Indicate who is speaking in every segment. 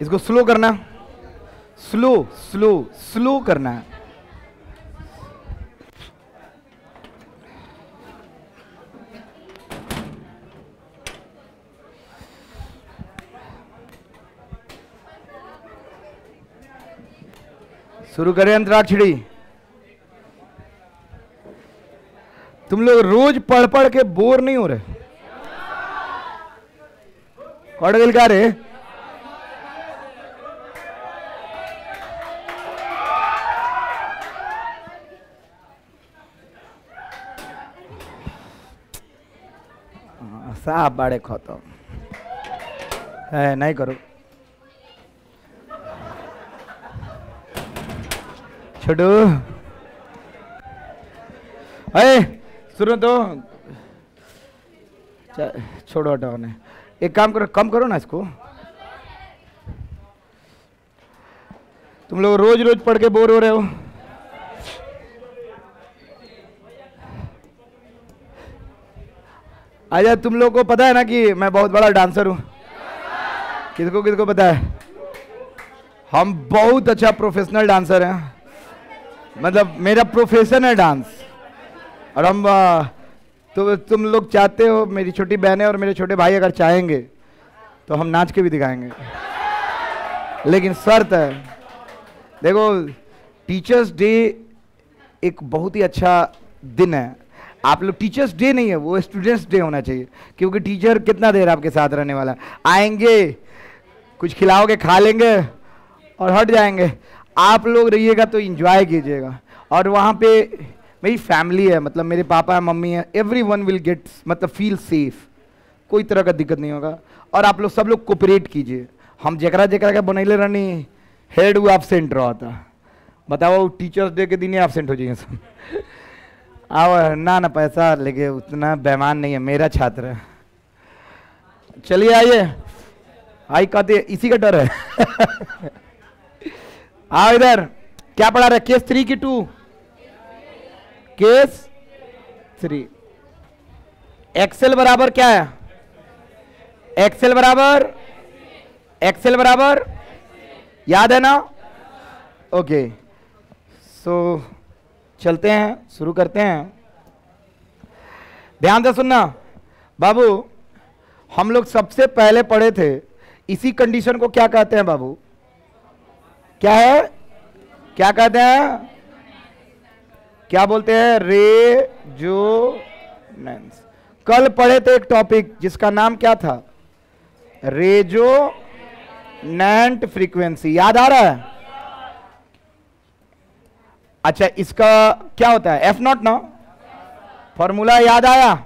Speaker 1: इसको स्लो करना, slow slow slow करना है। शुरू करें अंतराक्षरी। तुम लोग रोज पढ़ पढ़ के बोर नहीं हो रहे? कौड़गिल का रे साहब बाड़े खत्म है, नहीं करो छोड़ो। अरे सुनो तो, छोड़ो हटाओ ने। एक काम करो, कम करो ना इसको। तुम लोग रोज रोज पढ़ के बोर हो रहे हो। आजा, तुम लोग को पता है ना कि मैं बहुत बड़ा डांसर हूं। किसको किसको पता है? हम बहुत अच्छा प्रोफेशनल डांसर हैं, मतलब मेरा प्रोफेशन है डांस। और हम तो तुम लोग चाहते हो, मेरी छोटी बहनें और मेरे छोटे भाई अगर चाहेंगे तो हम नाच के भी दिखाएंगे, लेकिन शर्त है। देखो, टीचर्स डे एक बहुत ही अच्छा दिन है। आप लोग, टीचर्स डे नहीं है वो, स्टूडेंट्स डे होना चाहिए, क्योंकि टीचर कितना देर आपके साथ रहने वाला। आएंगे, कुछ खिलाओगे, खा लेंगे और हट जाएंगे। आप लोग रहिएगा तो एंजॉय कीजिएगा। और वहाँ पे मेरी फैमिली है, मतलब मेरे पापा है, मम्मी है, एवरीवन विल गेट, मतलब फील सेफ, कोई तरह का दिक्कत नहीं होगा। और आप लोग सब लोग कोऑपरेट कीजिए। हम जकरा जकरा का बनैले रहनी हेड वो एब्सेंट रहा था, बताओ टीचर्स डे के दिन ही एब्सेंट हो जाइए सब। आओ ना पैसा लेके, उतना बेईमान नहीं है, मेरा छात्र है। चलिए आइए, आई कहते इसी का डर है। आओ इधर, क्या पढ़ा रहे? केस 3 की 2? केस 3। एक्सेल बराबर क्या है? एक्सेल बराबर, एक्सेल बराबर याद है ना? ओके, सो चलते हैं, शुरू करते हैं। ध्यान से सुनना बाबू, हम लोग सबसे पहले पढ़े थे, इसी कंडीशन को क्या कहते हैं बाबू? क्या है? क्या कहते हैं? क्या बोलते हैं? रेजोनेंस। कल पढ़े थे एक टॉपिक जिसका नाम क्या था? Resonant frequency. याद आ रहा है? अच्छा, इसका क्या होता है? एफ नॉट ना? फॉर्मूला याद आया?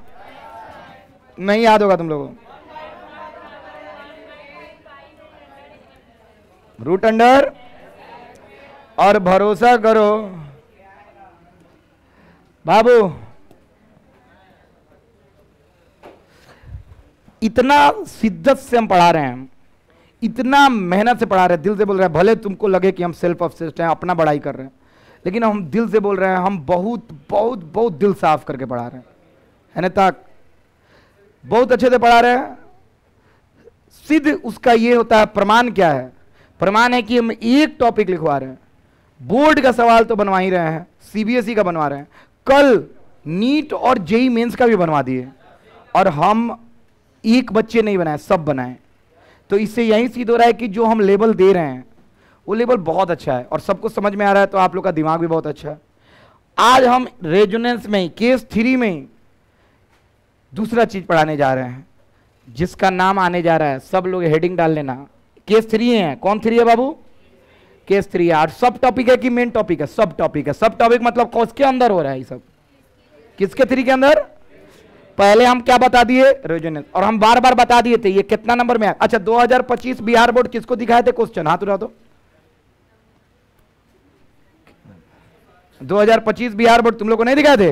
Speaker 1: नहीं याद होगा तुम लोगों को। रूट अंडर, और भरोसा करो बाबू, इतना शिद्दत से हम पढ़ा रहे हैं, इतना मेहनत से पढ़ा रहे हैं, दिल से बोल रहे हैं। भले तुमको लगे कि हम सेल्फ ऑब्सेस्ड हैं, अपना बड़ाई कर रहे हैं, लेकिन हम दिल से बोल रहे हैं। हम बहुत बहुत बहुत दिल साफ करके पढ़ा रहे हैं, है ना? तक बहुत अच्छे से पढ़ा रहे हैं। सिद्ध उसका ये होता है, प्रमाण क्या है? प्रमाण है कि हम एक टॉपिक लिखवा रहे हैं। बोर्ड का सवाल तो बनवा ही रहे हैं, सीबीएसई का बनवा रहे हैं, कल नीट और जेई मेंस का भी बनवा दिए, और हम एक बच्चे नहीं बनाए, सब बनाए। तो इससे यही सिद्ध हो रहा है कि जो हम लेवल दे रहे हैं वो लेवल बहुत अच्छा है और सबको समझ में आ रहा है, तो आप लोग का दिमाग भी बहुत अच्छा है। आज हम रेजोनेंस में ही, केस 3 में ही दूसरा चीज पढ़ाने जा रहे हैं, जिसका नाम आने जा रहा है। सब लोग हेडिंग डाल लेना। केस 3 है। कौन 3 है बाबू? केस 3 है। और सब टॉपिक है कि मेन टॉपिक है? सब टॉपिक है। सब टॉपिक मतलब कौन के अंदर हो रहा है ये सब? किसके 3 के अंदर? पहले हम क्या बता दिए? रेजोनेंस। और हम बार बार बता दिए थे ये कितना नंबर में है। अच्छा, 2025 बिहार बोर्ड किसको दिखाए थे क्वेश्चन? हाथ उठा दो। 2025 बिहार बोर्ड तुम लोग को नहीं दिखाए थे?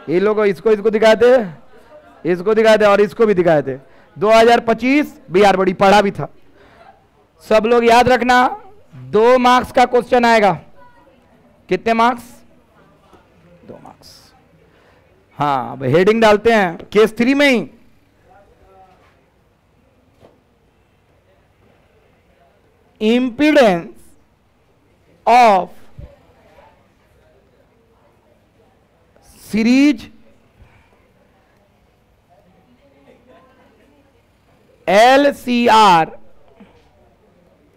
Speaker 1: ये लोग इसको दिखाए थे, इसको दिखाए थे और इसको भी दिखाए थे। 2025 बिहार बोर्ड पढ़ा भी था। सब लोग याद रखना, 2 मार्क्स का क्वेश्चन आएगा। कितने मार्क्स? 2 मार्क्स। हाँ, अब हेडिंग डालते हैं केस 3 में ही। impedance of series LCR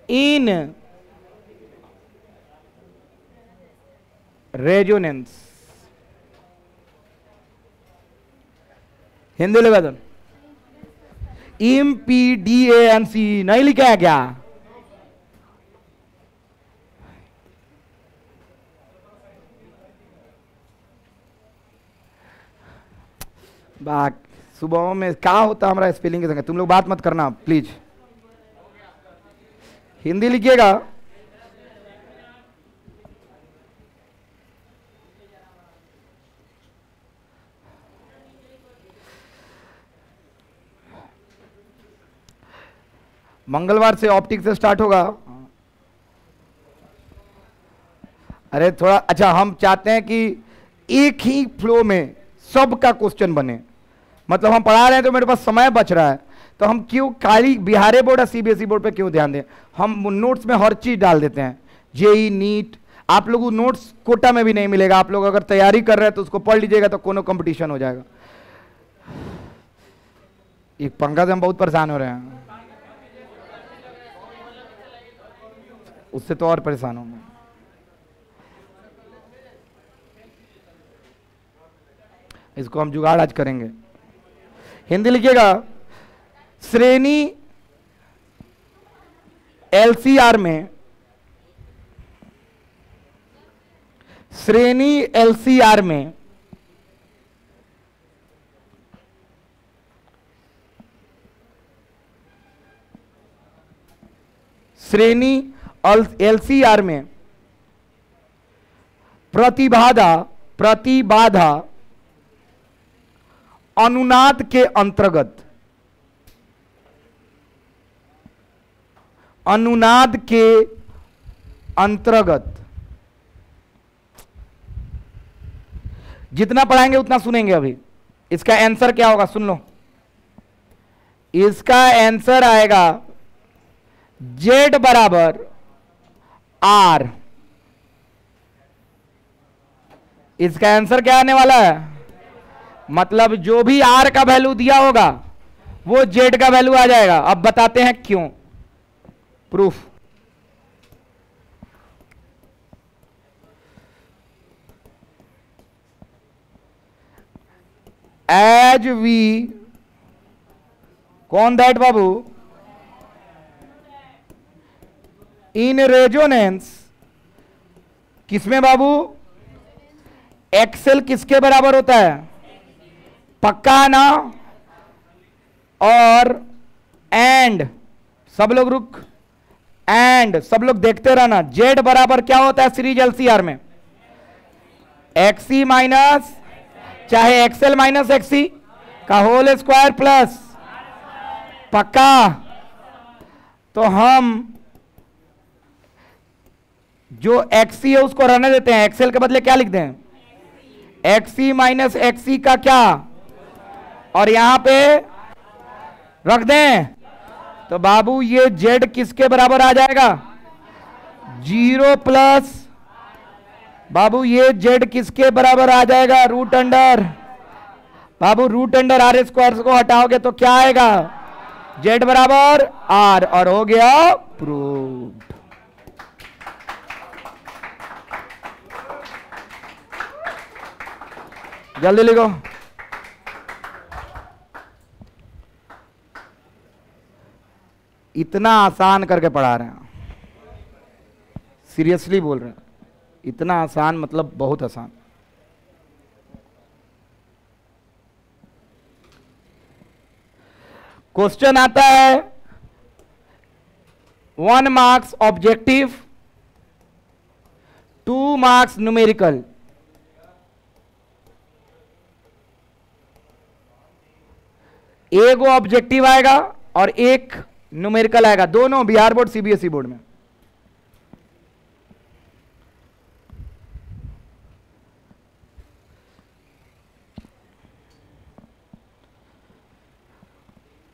Speaker 1: in resonance। Hindi लिखा दो, इम्पीडेंस नहीं लिखा है क्या? बात सुबह में क्या होता हमारा स्पेलिंग के संग, तुम लोग बात मत करना प्लीज, हिंदी लिखिएगा। मंगलवार से ऑप्टिक से स्टार्ट होगा। अरे थोड़ा अच्छा, हम चाहते हैं कि एक ही फ्लो में सबका क्वेश्चन बने, मतलब हम पढ़ा रहे हैं तो मेरे पास समय बच रहा है, तो हम क्यों खाली बिहारी बोर्ड और सीबीएसई बोर्ड पे क्यों ध्यान दें? हम नोट्स में हर चीज डाल देते हैं, जेई नीट, आप लोगों को नोट्स कोटा में भी नहीं मिलेगा। आप लोग अगर तैयारी कर रहे हैं तो उसको पढ़ लीजिएगा, तो कोनो कंपटीशन हो जाएगा। एक पंखा से हम बहुत परेशान हो रहे हैं, उससे तो और परेशान होंगे। इसको हम जुगाड़ आज करेंगे। हिंदी लिखिएगा, श्रेणी एलसीआर में, श्रेणी एलसीआर में श्रेणी एलसीआर में प्रतिबाधा अनुनाद के अंतर्गत, अनुनाद के अंतर्गत जितना पढ़ाएंगे उतना सुनेंगे। अभी इसका आंसर क्या होगा सुन लो, इसका आंसर आएगा Z बराबर R। इसका आंसर क्या आने वाला है? मतलब जो भी R का वैल्यू दिया होगा वो Z का वैल्यू आ जाएगा। अब बताते हैं क्यों, प्रूफ। एज वी, कौन दैट बाबू, इन रेजोनेंस, किसमें बाबू? एक्सेल किसके बराबर होता है? पक्का ना? और एंड, सब लोग रुक, एंड सब लोग देखते रहना। जेड बराबर क्या होता है सीरीज एलसीआर में? एक्सी माइनस, चाहे एक्सेल माइनस एक्सी का होल स्क्वायर प्लस, पक्का? तो हम जो एक्सी है उसको रहने देते हैं, एक्सेल के बदले क्या लिख दें? एक्सी माइनस एक्सी का क्या, और यहां पे रख दें। तो बाबू ये जेड किसके बराबर आ जाएगा? 0 प्लस, बाबू ये जेड किसके बराबर आ जाएगा? रूट अंडर, बाबू रूट अंडर आर स्क्वायर को हटाओगे तो क्या आएगा? जेड बराबर आर, और हो गया प्रूव्ड। जल्दी लिखो। इतना आसान करके पढ़ा रहे हैं, सीरियसली बोल रहे हैं, इतना आसान मतलब बहुत आसान। क्वेश्चन आता है 1 मार्क्स ऑब्जेक्टिव, 2 मार्क्स न्यूमेरिकल। एक वो ऑब्जेक्टिव आएगा और एक न्यूमेरिकल आएगा, दोनों बिहार बोर्ड सीबीएसई बोर्ड में।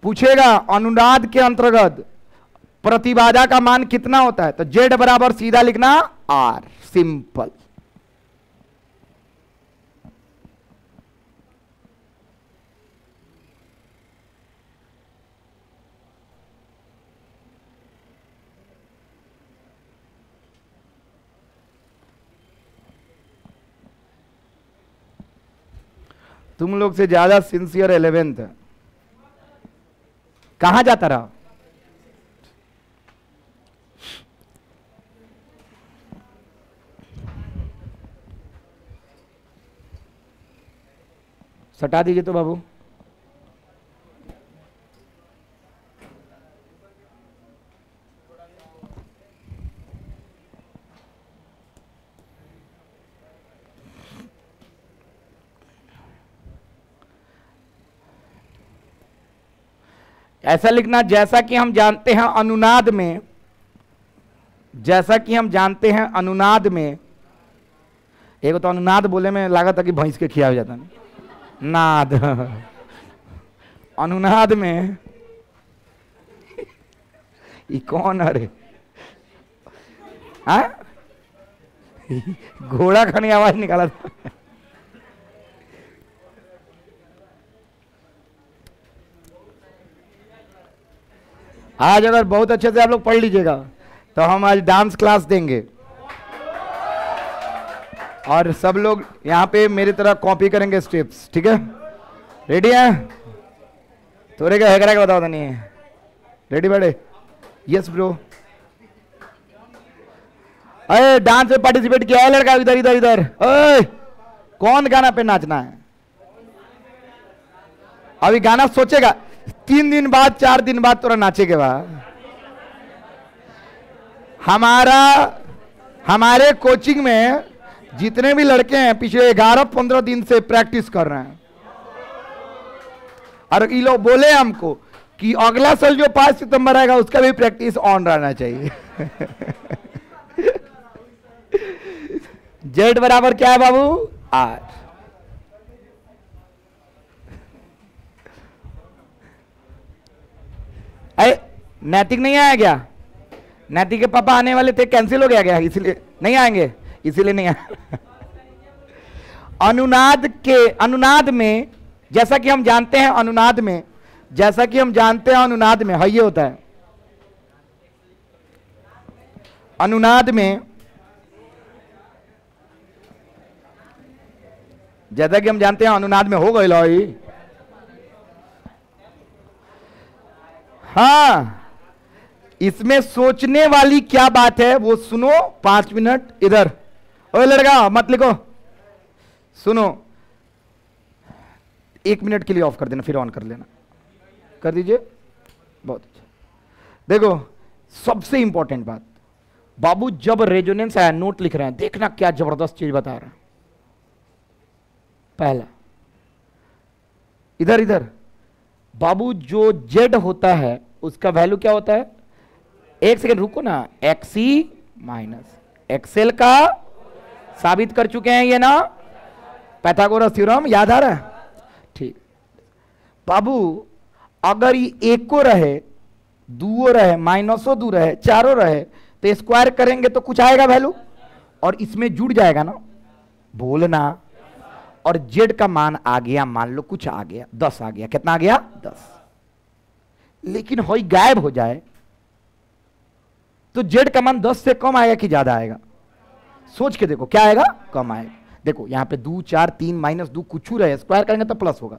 Speaker 1: पूछेगा अनुनाद के अंतर्गत प्रतिबाधा का मान कितना होता है? तो जेड बराबर सीधा लिखना आर, सिंपल। तुम लोग से ज्यादा सिंसियर 11th कहां जाता रहा? सटा दीजिए तो बाबू। ऐसा लिखना, जैसा कि हम जानते हैं अनुनाद में, जैसा कि हम जानते हैं अनुनाद में, एक तो अनुनाद बोले में लागत है कि भैंस के खिया हो जाता है नाद। अनुनाद में ये कौन है रे? घोड़ा खाने आवाज निकाला था। आज अगर बहुत अच्छे से आप लोग पढ़ लीजिएगा तो हम आज डांस क्लास देंगे और सब लोग यहाँ पे मेरी तरह कॉपी करेंगे स्टेप्स, ठीक है? रेडी है? थोड़े का हैकरा का बताओ नहीं है? रेडी बड़े? Yes bro. अरे डांस में पार्टिसिपेट किया है लड़का? इधर इधर इधर। ओए कौन गाना पे नाचना है? अभी गाना सोचेगा, 3 दिन बाद 4 दिन बाद तोरा नाचे के बाद। हमारे कोचिंग में जितने भी लड़के हैं पिछले 11-15 दिन से प्रैक्टिस कर रहे हैं और ये लोग बोले हमको कि अगला साल जो 5 सितंबर आएगा उसका भी प्रैक्टिस ऑन रहना चाहिए। जेड बराबर क्या है बाबू? आर। नैतिक नहीं आया क्या? नैतिक के पापा आने वाले थे, कैंसिल हो गया क्या? इसलिए नहीं आएंगे, इसीलिए नहीं आया। अनुनाद में जैसा कि हम जानते हैं अनुनाद में, जैसा कि हम जानते हैं अनुनाद में ये होता है। अनुनाद में जैसा कि हम जानते हैं अनुनाद में हो गई। हाँ, इसमें सोचने वाली क्या बात है वो सुनो। 5 मिनट इधर। ओए लड़का मत लिखो, सुनो। 1 मिनट के लिए ऑफ कर देना, फिर ऑन कर लेना। कर दीजिए, बहुत अच्छा। देखो सबसे इंपॉर्टेंट बात, बाबू जब रेजोनेंस आया, नोट लिख रहे हैं, देखना क्या जबरदस्त चीज बता रहा है। पहला इधर इधर बाबू, जो जेड होता है उसका वैल्यू क्या होता है? 1 सेकेंड रुको ना। XC माइनस XL का साबित कर चुके हैं ये ना, पाइथागोरस थ्योरम याद आ रहा है? ठीक बाबू, अगर ये 1 को रहे, 2 रहे, -2 रहे, 4 रहे तो स्क्वायर करेंगे तो कुछ आएगा वैल्यू और इसमें जुड़ जाएगा ना, बोलना। और जेड का मान आ गया, मान लो कुछ आ गया, 10 आ गया। कितना आ गया? 10। लेकिन होई गायब हो जाए तो जेड का मान 10 से कम आएगा कि ज्यादा आएगा? सोच के देखो, क्या आएगा? कम आएगा। देखो यहां पे 2, 4, 3, -2 कुछ रहे, स्क्वायर करेंगे तो प्लस होगा,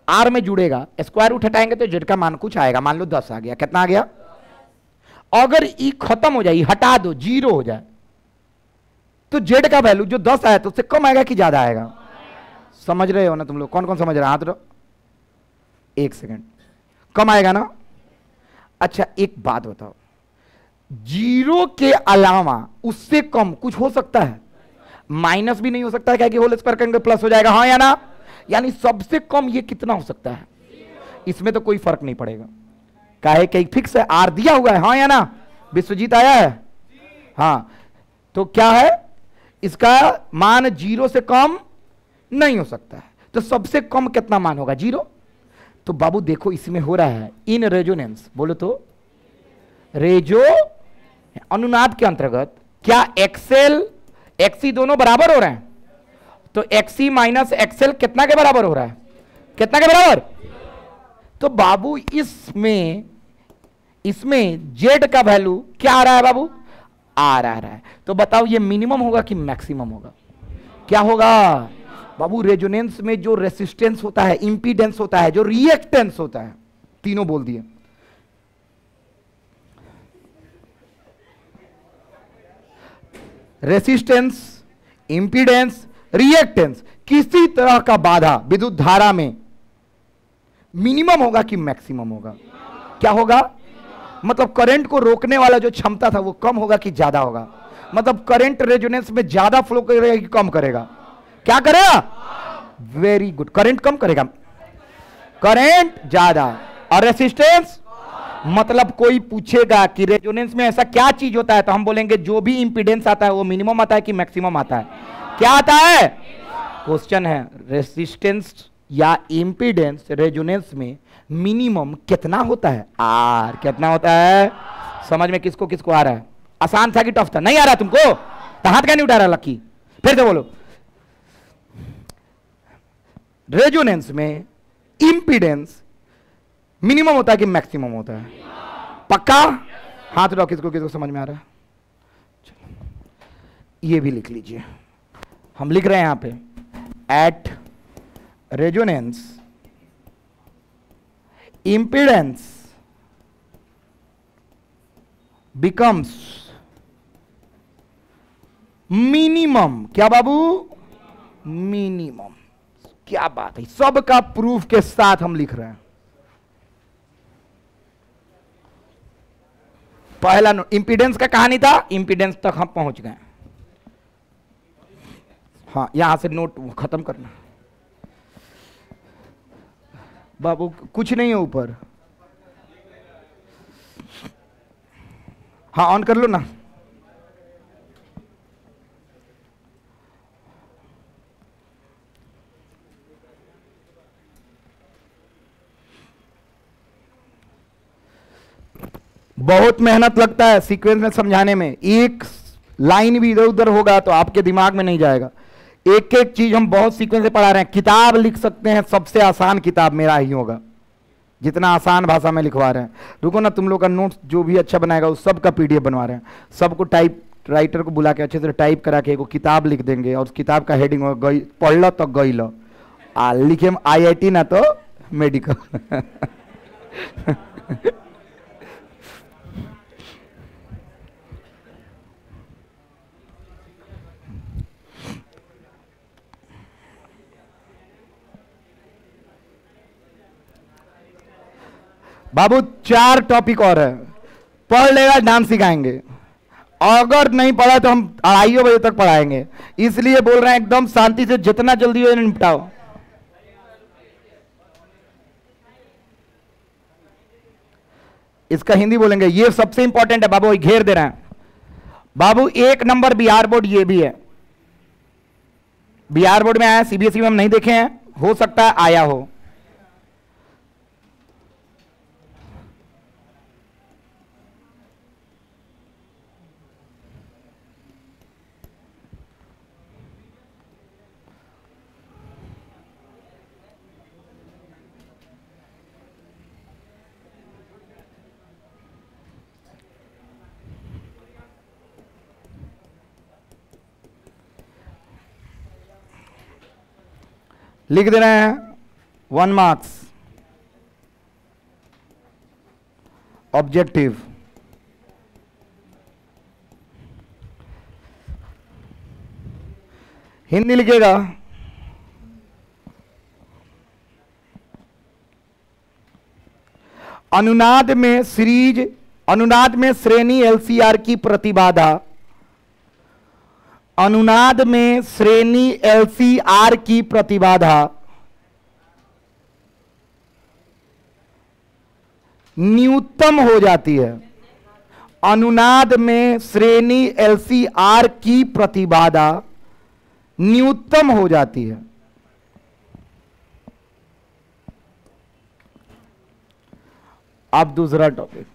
Speaker 1: आर में जुड़ेगा, स्क्वायर रूट हटाएंगे तो जेड का मान कुछ आएगा। मान लो 10 आ गया। कितना आ गया? अगर ई खत्म हो जाए, हटा दो, 0 हो जाए, तो जेड का वैल्यू जो 10 आया तो उससे कम आएगा कि ज्यादा आएगा? समझ रहे हो ना तुम लोग? कौन कौन समझ रहे? हाथ रखो। 1 सेकेंड। कम आएगा ना? अच्छा एक बात बताओ, 0 के अलावा उससे कम कुछ हो सकता है? माइनस भी नहीं हो सकता है, क्या कि होल स्क्वायर करेंगे प्लस हो जाएगा, हाँ या ना? यानी सबसे कम ये कितना हो सकता है? इसमें तो कोई फर्क नहीं पड़ेगा। काहे कि फिक्स है, आर दिया हुआ है, हाँ या ना? विश्वजीत आया है? हाँ, तो क्या है? इसका मान 0 से कम नहीं हो सकता है। तो सबसे कम कितना मान होगा? 0। तो बाबू देखो इसमें हो रहा है इन रेजोनेंस, बोलो तो रेजो अनुनाद के अंतर्गत क्या एक्सएल एक्सी दोनों बराबर हो रहे हैं? तो एक्सी माइनस एक्सएल कितना के बराबर हो रहा है? कितना के बराबर? तो बाबू इसमें जेड का वैल्यू क्या आ रहा है बाबू? आर आ रहा है। तो बताओ ये मिनिमम होगा कि मैक्सिमम होगा? क्या होगा बाबू? रेजोनेंस में जो रेसिस्टेंस होता है, इंपीडेंस होता है, जो रिएक्टेंस होता है, तीनों बोल दिए। रेसिस्टेंस, इंपीडेंस, रिएक्टेंस, किसी तरह का बाधा विद्युत धारा में मिनिमम होगा कि मैक्सिमम होगा? क्या होगा? मतलब करंट को रोकने वाला जो क्षमता था वो कम होगा कि ज्यादा होगा? मतलब करंट रेजोनेंस में ज्यादा फ्लो करेगा कि कम करेगा? क्या करेगा? वेरी गुड, करंट कम करेगा, करंट ज्यादा। और रेसिस्टेंस, मतलब कोई पूछेगा कि रेजोनेंस में ऐसा क्या चीज होता है, तो हम बोलेंगे जो भी इंपीडेंस आता है वो मिनिमम आता है कि मैक्सिमम आता है? क्या आता है? क्वेश्चन है रेसिस्टेंस या इंपीडेंस रेजोनेंस में मिनिमम कितना होता है? आर। कितना होता है? समझ में किसको किसको आ रहा है? आसान था कि टफ था? नहीं आ रहा तुमको तो हाथ क्या नहीं उठा रहा लक्की? फिर से बोलो। रेजोनेंस में इंपीडेंस मिनिमम होता है कि मैक्सिमम होता है? पक्का? हाथ उठाओ किसको किसको समझ में आ रहा है। चलो ये भी लिख लीजिए, हम लिख रहे हैं यहां पे at resonance impedance becomes minimum। क्या बाबू? मिनिमम। क्या बात है, सबका प्रूफ के साथ हम लिख रहे हैं। पहला इंपीडेंस का कहानी था, इंपीडेंस तक हम पहुंच गए। हाँ यहां से नोट खत्म करना बाबू, कुछ नहीं है ऊपर। हाँ ऑन कर लो ना। बहुत मेहनत लगता है सीक्वेंस में समझाने में, एक लाइन भी इधर उधर होगा तो आपके दिमाग में नहीं जाएगा। एक एक चीज हम बहुत सीक्वेंस से पढ़ा रहे हैं। किताब लिख सकते हैं, सबसे आसान किताब मेरा ही होगा, जितना आसान भाषा में लिखवा रहे हैं। रुको ना, तुम लोग का नोट्स जो भी अच्छा बनाएगा उस सब का पीडीएफ बनवा रहे हैं। सबको टाइप राइटर को बुला के अच्छे से टाइप करा के एगो किताब लिख देंगे और उस किताब का हेडिंग होगा गई पढ़ लो तो गई लो, आ लिखे IIT ना तो मेडिकल। बाबू 4 टॉपिक और है, पढ़ लेगा डांस सिखाएंगे। अगर नहीं पढ़ा तो हम 2:30 बजे तक पढ़ाएंगे, इसलिए बोल रहे हैं एकदम शांति से, जितना जल्दी हो निपटाओ। इसका हिंदी बोलेंगे, ये सबसे इंपॉर्टेंट है बाबू, घेर दे रहे हैं बाबू। 1 नंबर बिहार बोर्ड ये भी है, बिहार बोर्ड में आया, सीबीएसई में हम नहीं देखे हैं, हो सकता है आया हो। लिख दे रहे हैं 1 मार्क्स ऑब्जेक्टिव। हिंदी लिखेगा, अनुनाद में श्रेणी LCR की प्रतिबाधा, अनुनाद में श्रेणी LCR की प्रतिबाधा न्यूनतम हो जाती है। अनुनाद में श्रेणी LCR की प्रतिबाधा न्यूनतम हो जाती है। अब दूसरा टॉपिक,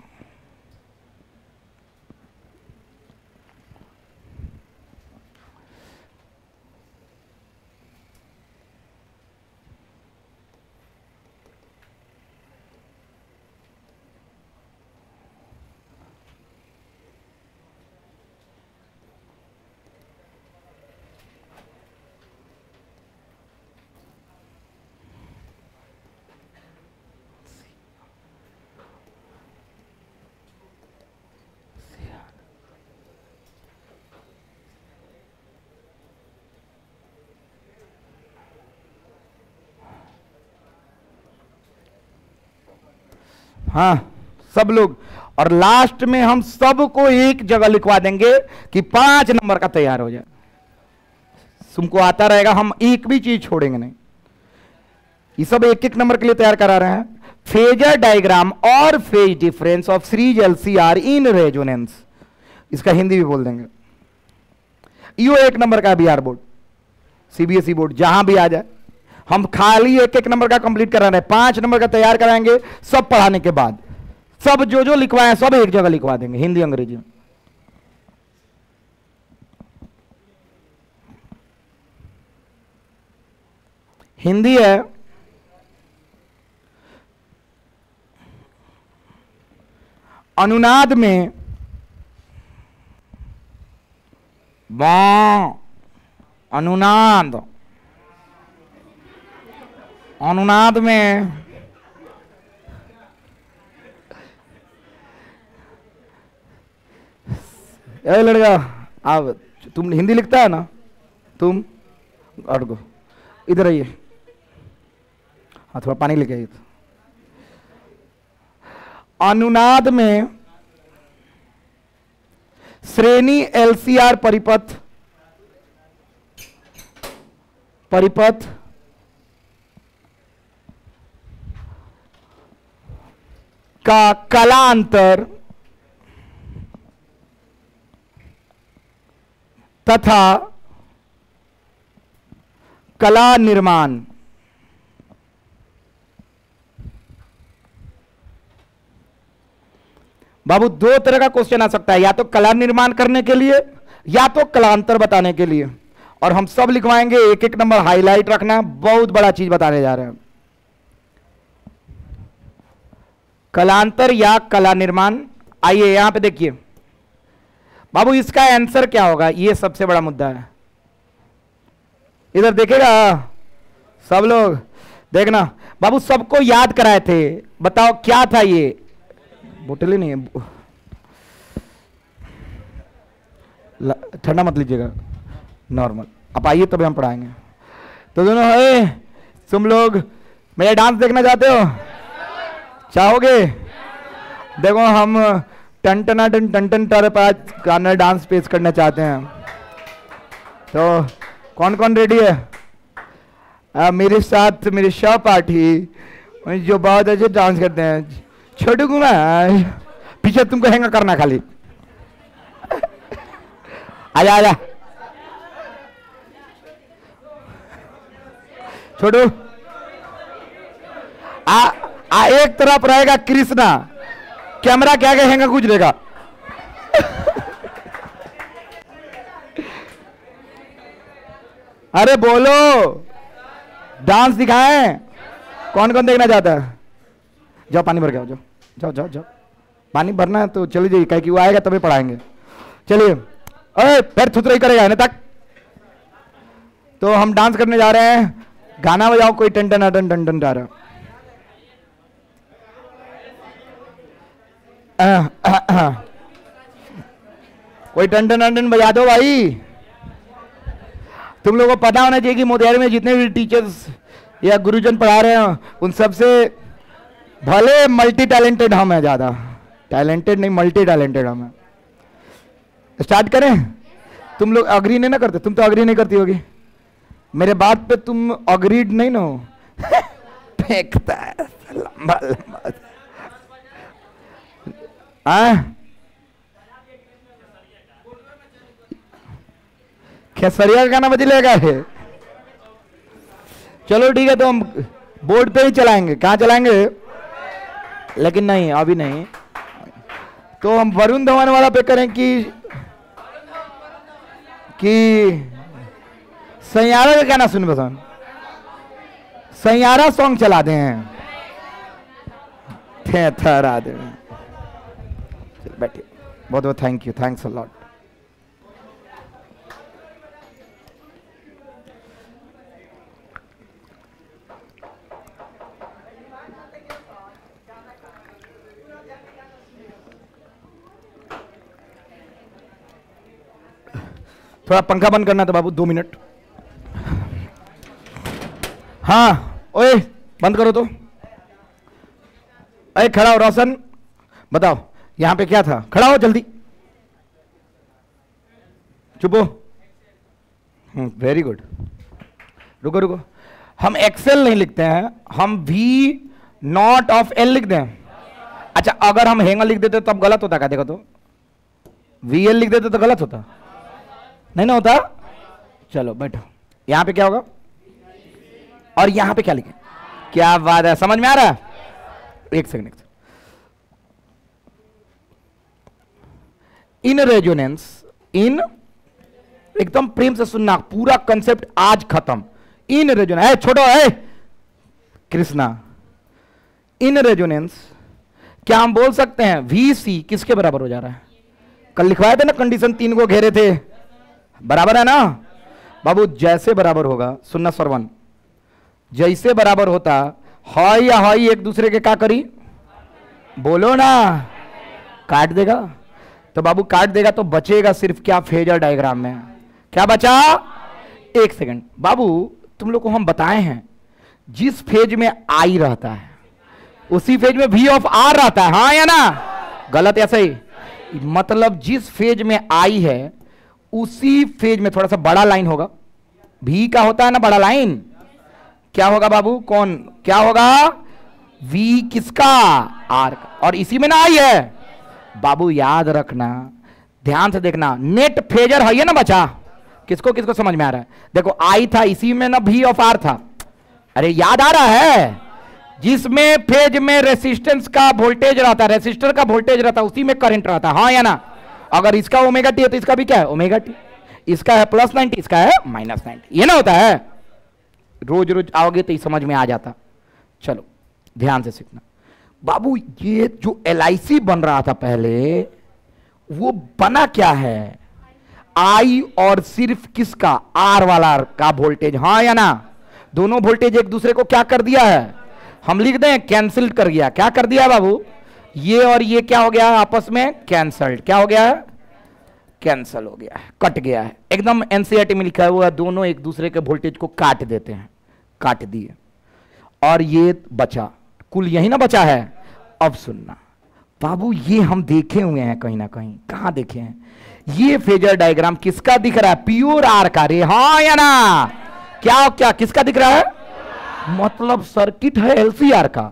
Speaker 1: हाँ सब लोग, और लास्ट में हम सबको एक जगह लिखवा देंगे कि 5 नंबर का तैयार हो जाए। तुमको आता रहेगा, हम एक भी चीज छोड़ेंगे नहीं। ये सब एक एक नंबर के लिए तैयार करा रहे हैं। फेजर डायग्राम और phase difference of series LCR in resonance, इसका हिंदी भी बोल देंगे। यो 1 नंबर का बिहार बोर्ड, सीबीएसई बोर्ड, जहां भी आ जाए हम खाली एक एक नंबर का कंप्लीट करा रहे हैं। 5 नंबर का तैयार कराएंगे सब पढ़ाने के बाद। सब जो जो लिखवाए सब एक जगह लिखवा देंगे, हिंदी अंग्रेजी में। हिंदी है अनुनाद में अनुनाद, अनुनाद में ए लड़का, आप तुम हिंदी लिखता है ना, तुम अड़गो इधर आइए। हाँ थोड़ा पानी लेके आइए। अनुनाद में श्रेणी एलसीआर परिपथ, परिपथ का कलांतर तथा कला निर्माण, बाबू 2 तरह का क्वेश्चन आ सकता है, या तो कला निर्माण करने के लिए या तो कलांतर बताने के लिए। और हम सब लिखवाएंगे, एक एक नंबर हाईलाइट रखना, बहुत बड़ा चीज बताने जा रहे हैं। कलांतर या कला निर्माण। आइए यहां पे देखिए बाबू, इसका आंसर क्या होगा, ये सबसे बड़ा मुद्दा है। इधर देखेगा सब लोग, देखना बाबू, सबको याद कराए थे, बताओ क्या था ये। बोतल ही नहीं है, ठंडा मत लीजिएगा, नॉर्मल। आप आइए तभी हम पढ़ाएंगे। तो दोनों है, तुम लोग मेरा डांस देखना चाहते हो, चाहोगे? देखो हम टन टना टन टन टन तारे पास गाना डांस पेश करना चाहते हैं। तो कौन कौन रेडी है? मेरे साथ मेरे सहपाठी जो बहुत अच्छे डांस करते हैं, छोटू कुमार, पीछे तुमको हैंग करना खाली। आजा आजा छोटू। एक तरफ रहेगा कृष्णा, कैमरा क्या क्या हैंगा गुजरेगा। अरे बोलो, डांस दिखाएं। कौन कौन देखना चाहता है? जाओ पानी भर के आओ, जाओ जाओ जाओ जाओ। पानी भरना है तो चली जाइए, कहीं कि वो आएगा तभी पढ़ाएंगे। चलिए, अरे पैर थुथराई करेगा इन्हें तक। तो हम डांस करने जा रहे हैं, गाना बजाओ कोई, टन टन टन टन टन जा रहा। कोई टन टन टन बजा दो भाई। तुम लोगों को पता होना चाहिए कि मोतिहारी में जितने भी टीचर्स या गुरुजन पढ़ा रहे हैं, उन सबसे भले मल्टी टैलेंटेड हम हैं, ज्यादा टैलेंटेड नहीं, मल्टी टैलेंटेड हम हैं। स्टार्ट करें? तुम लोग अग्री नहीं ना करते? तुम तो अग्री नहीं करती होगी मेरे बात पे, तुम अग्रीड नहीं ना हो। फेंकता है लंबा लंबा। खेसरिया का गाना बजलेगा है। चलो ठीक है, तो हम बोर्ड पे ही चलाएंगे। कहाँ चलाएंगे? लेकिन नहीं, अभी नहीं। तो हम वरुण धवन वाला पे करें कि सैयारा का गाना सुन पसंद, सैयारा सॉन्ग चला दें, थेथरा दे। बैठिए, बहुत बहुत thank you, thanks a lot. थोड़ा पंखा बंद करना था बाबू, 2 मिनट। हाँ ओए, बंद करो तो। अरे खड़ा हो रोशन, बताओ यहां पे क्या था, खड़ा हो जल्दी, चुप हो। Very good. रुको रुको, हम एक्सेल नहीं लिखते हैं, हम वी नॉट ऑफ एल लिखते हैं। अच्छा अगर हम हेंगा लिख देते तब गलत होता क्या? देखो तो वी एल लिख देते तो गलत होता नहीं ना होता। चलो बैठो, यहां पे क्या होगा और यहां पे क्या लिखे? क्या बात है, समझ में आ रहा है? एक सेकंड। इन रेजोनेंस, इन, एकदम प्रेम से सुनना, पूरा कंसेप्ट आज खत्म। इन रेजोनेंस, छोड़ो है कृष्णा। इन रेजोनेंस क्या हम बोल सकते हैं वी सी किसके बराबर हो जा रहा है? कल लिखवाए थे ना कंडीशन, 3 को घेरे थे, बराबर है ना बाबू? जैसे बराबर होगा, सुनना सरवन, जैसे बराबर होता हाई या हाई एक दूसरे के क्या करी, बोलो ना, काट देगा। तो बाबू काट देगा तो बचेगा सिर्फ क्या? फेजर डायग्राम में क्या बचा? एक सेकंड बाबू, तुम लोग को हम बताए हैं जिस फेज में आई रहता है उसी फेज में वी ऑफ आर रहता है, हाँ या ना? गलत ऐसा ही, मतलब जिस फेज में आई है उसी फेज में थोड़ा सा बड़ा लाइन होगा, भी का होता है ना बड़ा लाइन, क्या होगा बाबू? कौन क्या होगा? वी किसका? आर का। और इसी में ना आई है बाबू, याद रखना, ध्यान से देखना, नेट फेजर है ना बचा? किसको किसको समझ में आ रहा है? देखो आई था, इसी में ना वी ऑफ आर था, अरे याद आ रहा है? जिसमें फेज में रेसिस्टेंस का वोल्टेज रहता है, रेसिस्टर का वोल्टेज रहता है, उसी में करंट रहता है, हाँ या ना? अगर इसका ओमेगा टी है तो इसका भी क्या है? Omega T. इसका है +90, इसका है -90, ये ना होता है? रोज रोज आओगे तो ये समझ में आ जाता। चलो ध्यान से सीखना बाबू, ये जो LIC बन रहा था पहले, वो बना क्या है? आई और सिर्फ किसका? आर वाला का वोल्टेज, हाँ या ना? दोनों वोल्टेज एक दूसरे को क्या कर दिया है? हम लिख दें कैंसिल कर गया। क्या कर दिया बाबू? ये और ये क्या हो गया? आपस में कैंसल्ड। क्या हो गया है? कैंसल हो गया है, कट गया है। एकदम NCERT में लिखा हुआ है, दोनों एक दूसरे के वोल्टेज को काट देते हैं, काट दिए और ये बचा, कुल यही ना बचा है। अब सुनना बाबू, ये हम देखे हुए हैं कहीं ना कहीं, कहां देखे हैं? ये फेजर डायग्राम किसका दिख रहा है? प्योर आर का रे, हाँ या ना? क्या क्या किसका दिख रहा है? मतलब सर्किट है LCR का,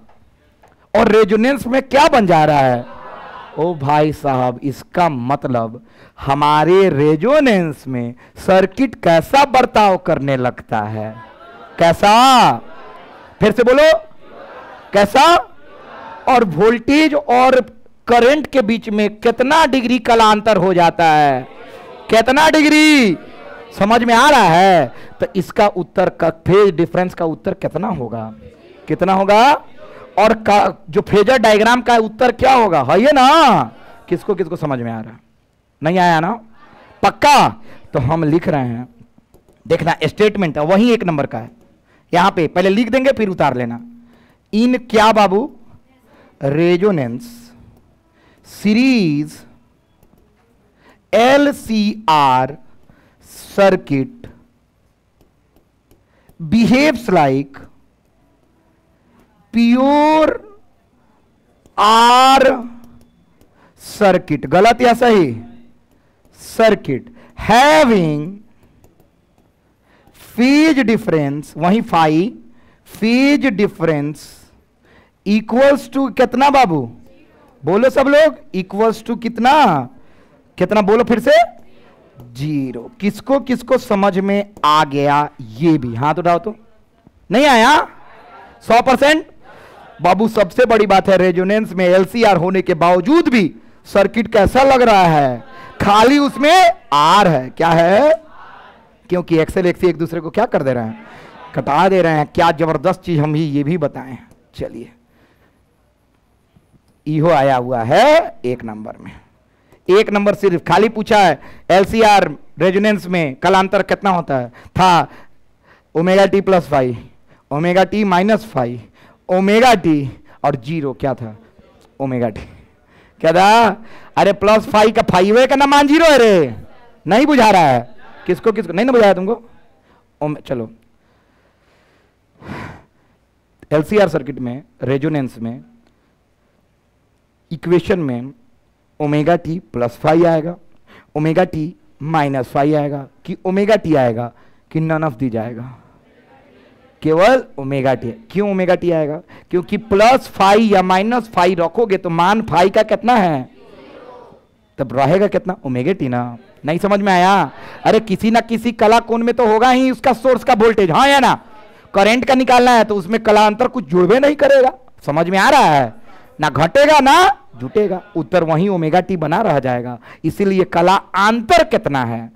Speaker 1: और रेजोनेंस में क्या बन जा रहा है? ओ भाई साहब, इसका मतलब हमारे रेजोनेंस में सर्किट कैसा बर्ताव करने लगता है? कैसा? फिर से बोलो, कैसा? और वोल्टेज और करंट के बीच में कितना डिग्री कालांतर हो जाता है? कितना डिग्री? समझ में आ रहा है? तो इसका उत्तर का फेज डिफरेंस का उत्तर कितना होगा? कितना होगा? और जो फेजर डायग्राम का उत्तर क्या होगा? है ये ना? किसको किसको समझ में आ रहा? नहीं आया ना? पक्का? तो हम लिख रहे हैं, देखना स्टेटमेंट वही 1 नंबर का है, यहां पे पहले लिख देंगे फिर उतार लेना। इन क्या बाबू? Resonance series LCR circuit behaves like pure R circuit, गलत या सही? सर्किट having phase difference, वही phi, phase difference equals to कितना बाबू? बोलो सब लोग, इक्वल्स टू कितना? कितना बोलो फिर से? 0। किसको किसको समझ में आ गया? ये भी हाथ उठाओ तो। नहीं आया? 100%? बाबू सबसे बड़ी बात है, रेजोनेंस में LCR होने के बावजूद भी सर्किट कैसा लग रहा है? खाली उसमें आर है। क्या है? क्योंकि एक्सेल XC एक दूसरे को क्या कर दे रहे हैं? कटा दे रहे हैं। क्या जबरदस्त चीज हम ये भी बताएं। चलिए, इहो आया हुआ है 1 नंबर में। 1 नंबर सिर्फ खाली पूछा है LCR रेजोनेंस में कालांतर कितना होता है? था omega T plus five, omega T minus five, omega T और 0 क्या था? Omega T. क्या था? अरे +5 का 5 का ना मान 0 है रे। नहीं बुझा रहा है? किसको किसको नहीं ना बुझाया तुमको? चलो, LCR सर्किट में रेजोनेंस में इक्वेशन में ओमेगा टी प्लस फाइव आएगा, ओमेगा टी माइनस फाइव आएगा, कि ओमेगा टी आएगा, कि नन ऑफ दी जाएगा? केवल ओमेगा टी। क्यों ओमेगा टी आएगा? क्योंकि प्लस फाइव या माइनस फाइव रखोगे तो मान फाइव का कितना है, तब रहेगा कितना, ओमेगा टी ना। नहीं समझ में आया? अरे किसी ना किसी कला कोण में तो होगा ही उसका सोर्स का वोल्टेज, हाँ या ना? करंट का निकालना है तो उसमें कलांतर कुछ जुड़वे नहीं करेगा। समझ में आ रहा है? ना घटेगा ना जुटेगा, उत्तर वही ओमेगा टी बना रह जाएगा। इसीलिए कला अंतर कितना है,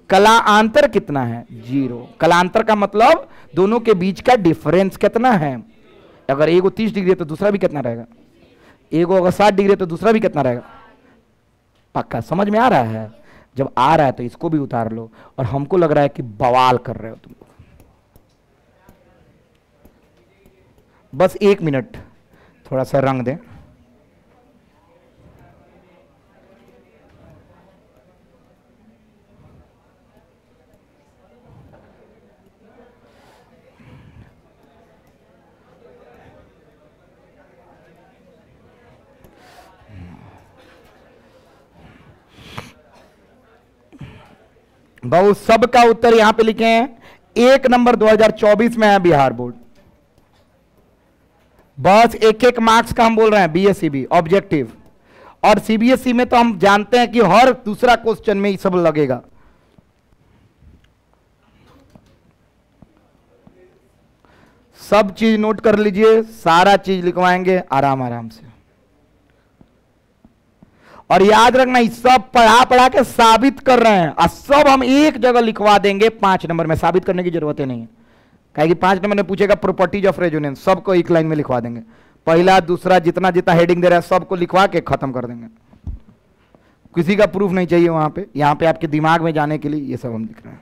Speaker 1: कला अंतर कितना है, जीरो। कलांतर का मतलब दोनों के बीच का डिफरेंस कितना है। अगर एगो 30 डिग्री है तो दूसरा भी कितना रहेगा, एगो अगर 60 डिग्री है तो दूसरा भी कितना रहेगा। पक्का समझ में आ रहा है? जब आ रहा है तो इसको भी उतार लो। और हमको लग रहा है कि बवाल कर रहे हो तुम लोग। बस 1 मिनट थोड़ा सा रंग दें। बहुत सबका उत्तर यहां पे लिखे हैं। 1 नंबर 2024 में है बिहार बोर्ड। बस एक एक मार्क्स का हम बोल रहे हैं, बीएससीबी ऑब्जेक्टिव। और सीबीएसई में तो हम जानते हैं कि हर दूसरा क्वेश्चन में ये सब लगेगा। सब चीज नोट कर लीजिए, सारा चीज लिखवाएंगे आराम आराम से। और याद रखना, ये सब पढ़ा पढ़ा के साबित कर रहे हैं, और सब हम एक जगह लिखवा देंगे 5 नंबर में। साबित करने की जरूरत ही नहीं है, कहेगी 5 नंबर में पूछेगा प्रॉपर्टीज ऑफ रेजोनेंस, सबको एक लाइन में लिखवा देंगे। पहला दूसरा जितना जितना हेडिंग दे रहा है सबको लिखवा के खत्म कर देंगे। किसी का प्रूफ नहीं चाहिए वहां पे। यहां पे आपके दिमाग में जाने के लिए ये सब हम लिख रहे हैं।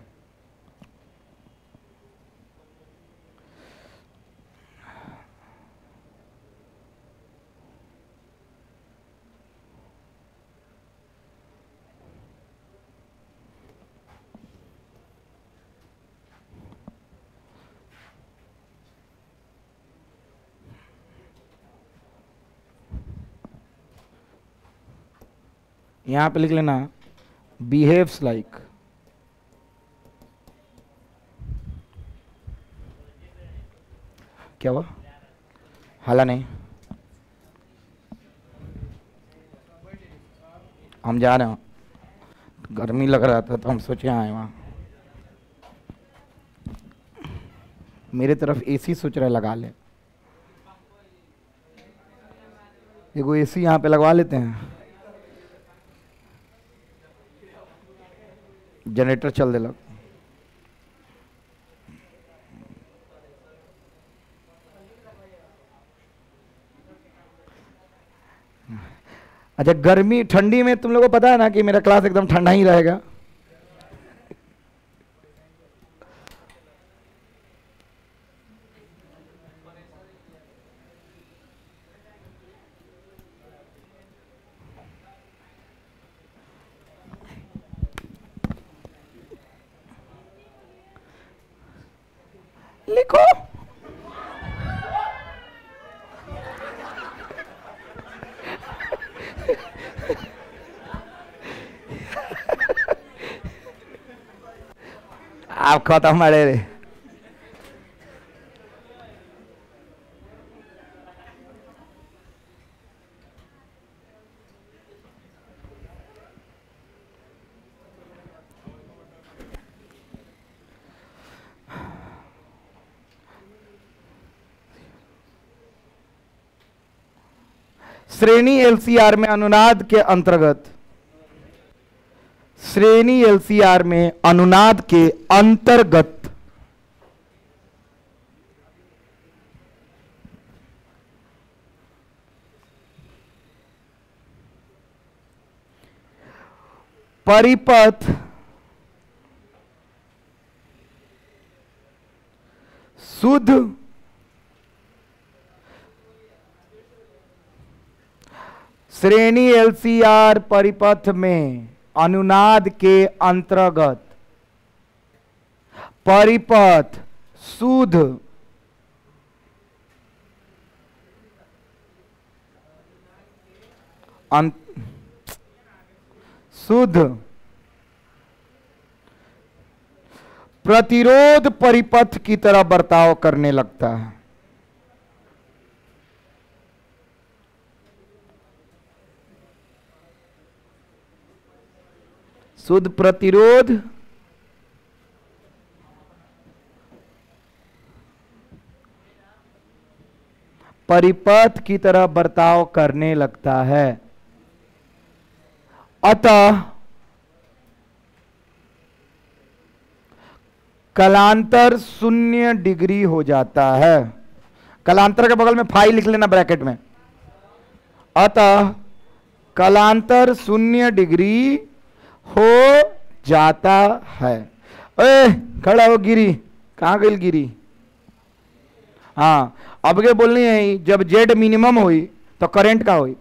Speaker 1: यहां पे लिख लेना बिहेव्स लाइक। क्या हुआ? हाला नहीं, हम जा रहे हैं, गर्मी लग रहा था तो हम सोचे आए वहां। मेरे तरफ एसी सोच रहे लगा ले, देखो एसी यहां पे लगवा लेते हैं, जनरेटर चल देलक। अच्छा, गर्मी ठंडी में तुम लोगों को पता है ना कि मेरा क्लास एकदम ठंडा ही रहेगा। लिखो आप खत्म मारे रे। श्रेणी एलसीआर में अनुनाद के अंतर्गत, श्रेणी एलसीआर में अनुनाद के अंतर्गत परिपथ शुद्ध श्रेणी एलसीआर परिपथ में अनुनाद के अंतर्गत परिपथ शुद्ध शुद्ध प्रतिरोध परिपथ की तरह बर्ताव करने लगता है। शुद्ध प्रतिरोध परिपथ की तरह बर्ताव करने लगता है। अतः कलांतर 0 डिग्री हो जाता है। कलांतर के बगल में फाई लिख लेना ब्रैकेट में। अतः कलांतर 0 डिग्री हो जाता है। खड़ा हो गिरी, कहां गई गिरी? हाँ, अब के बोलनी है जब जेड मिनिमम हुई तो करंट का हुई।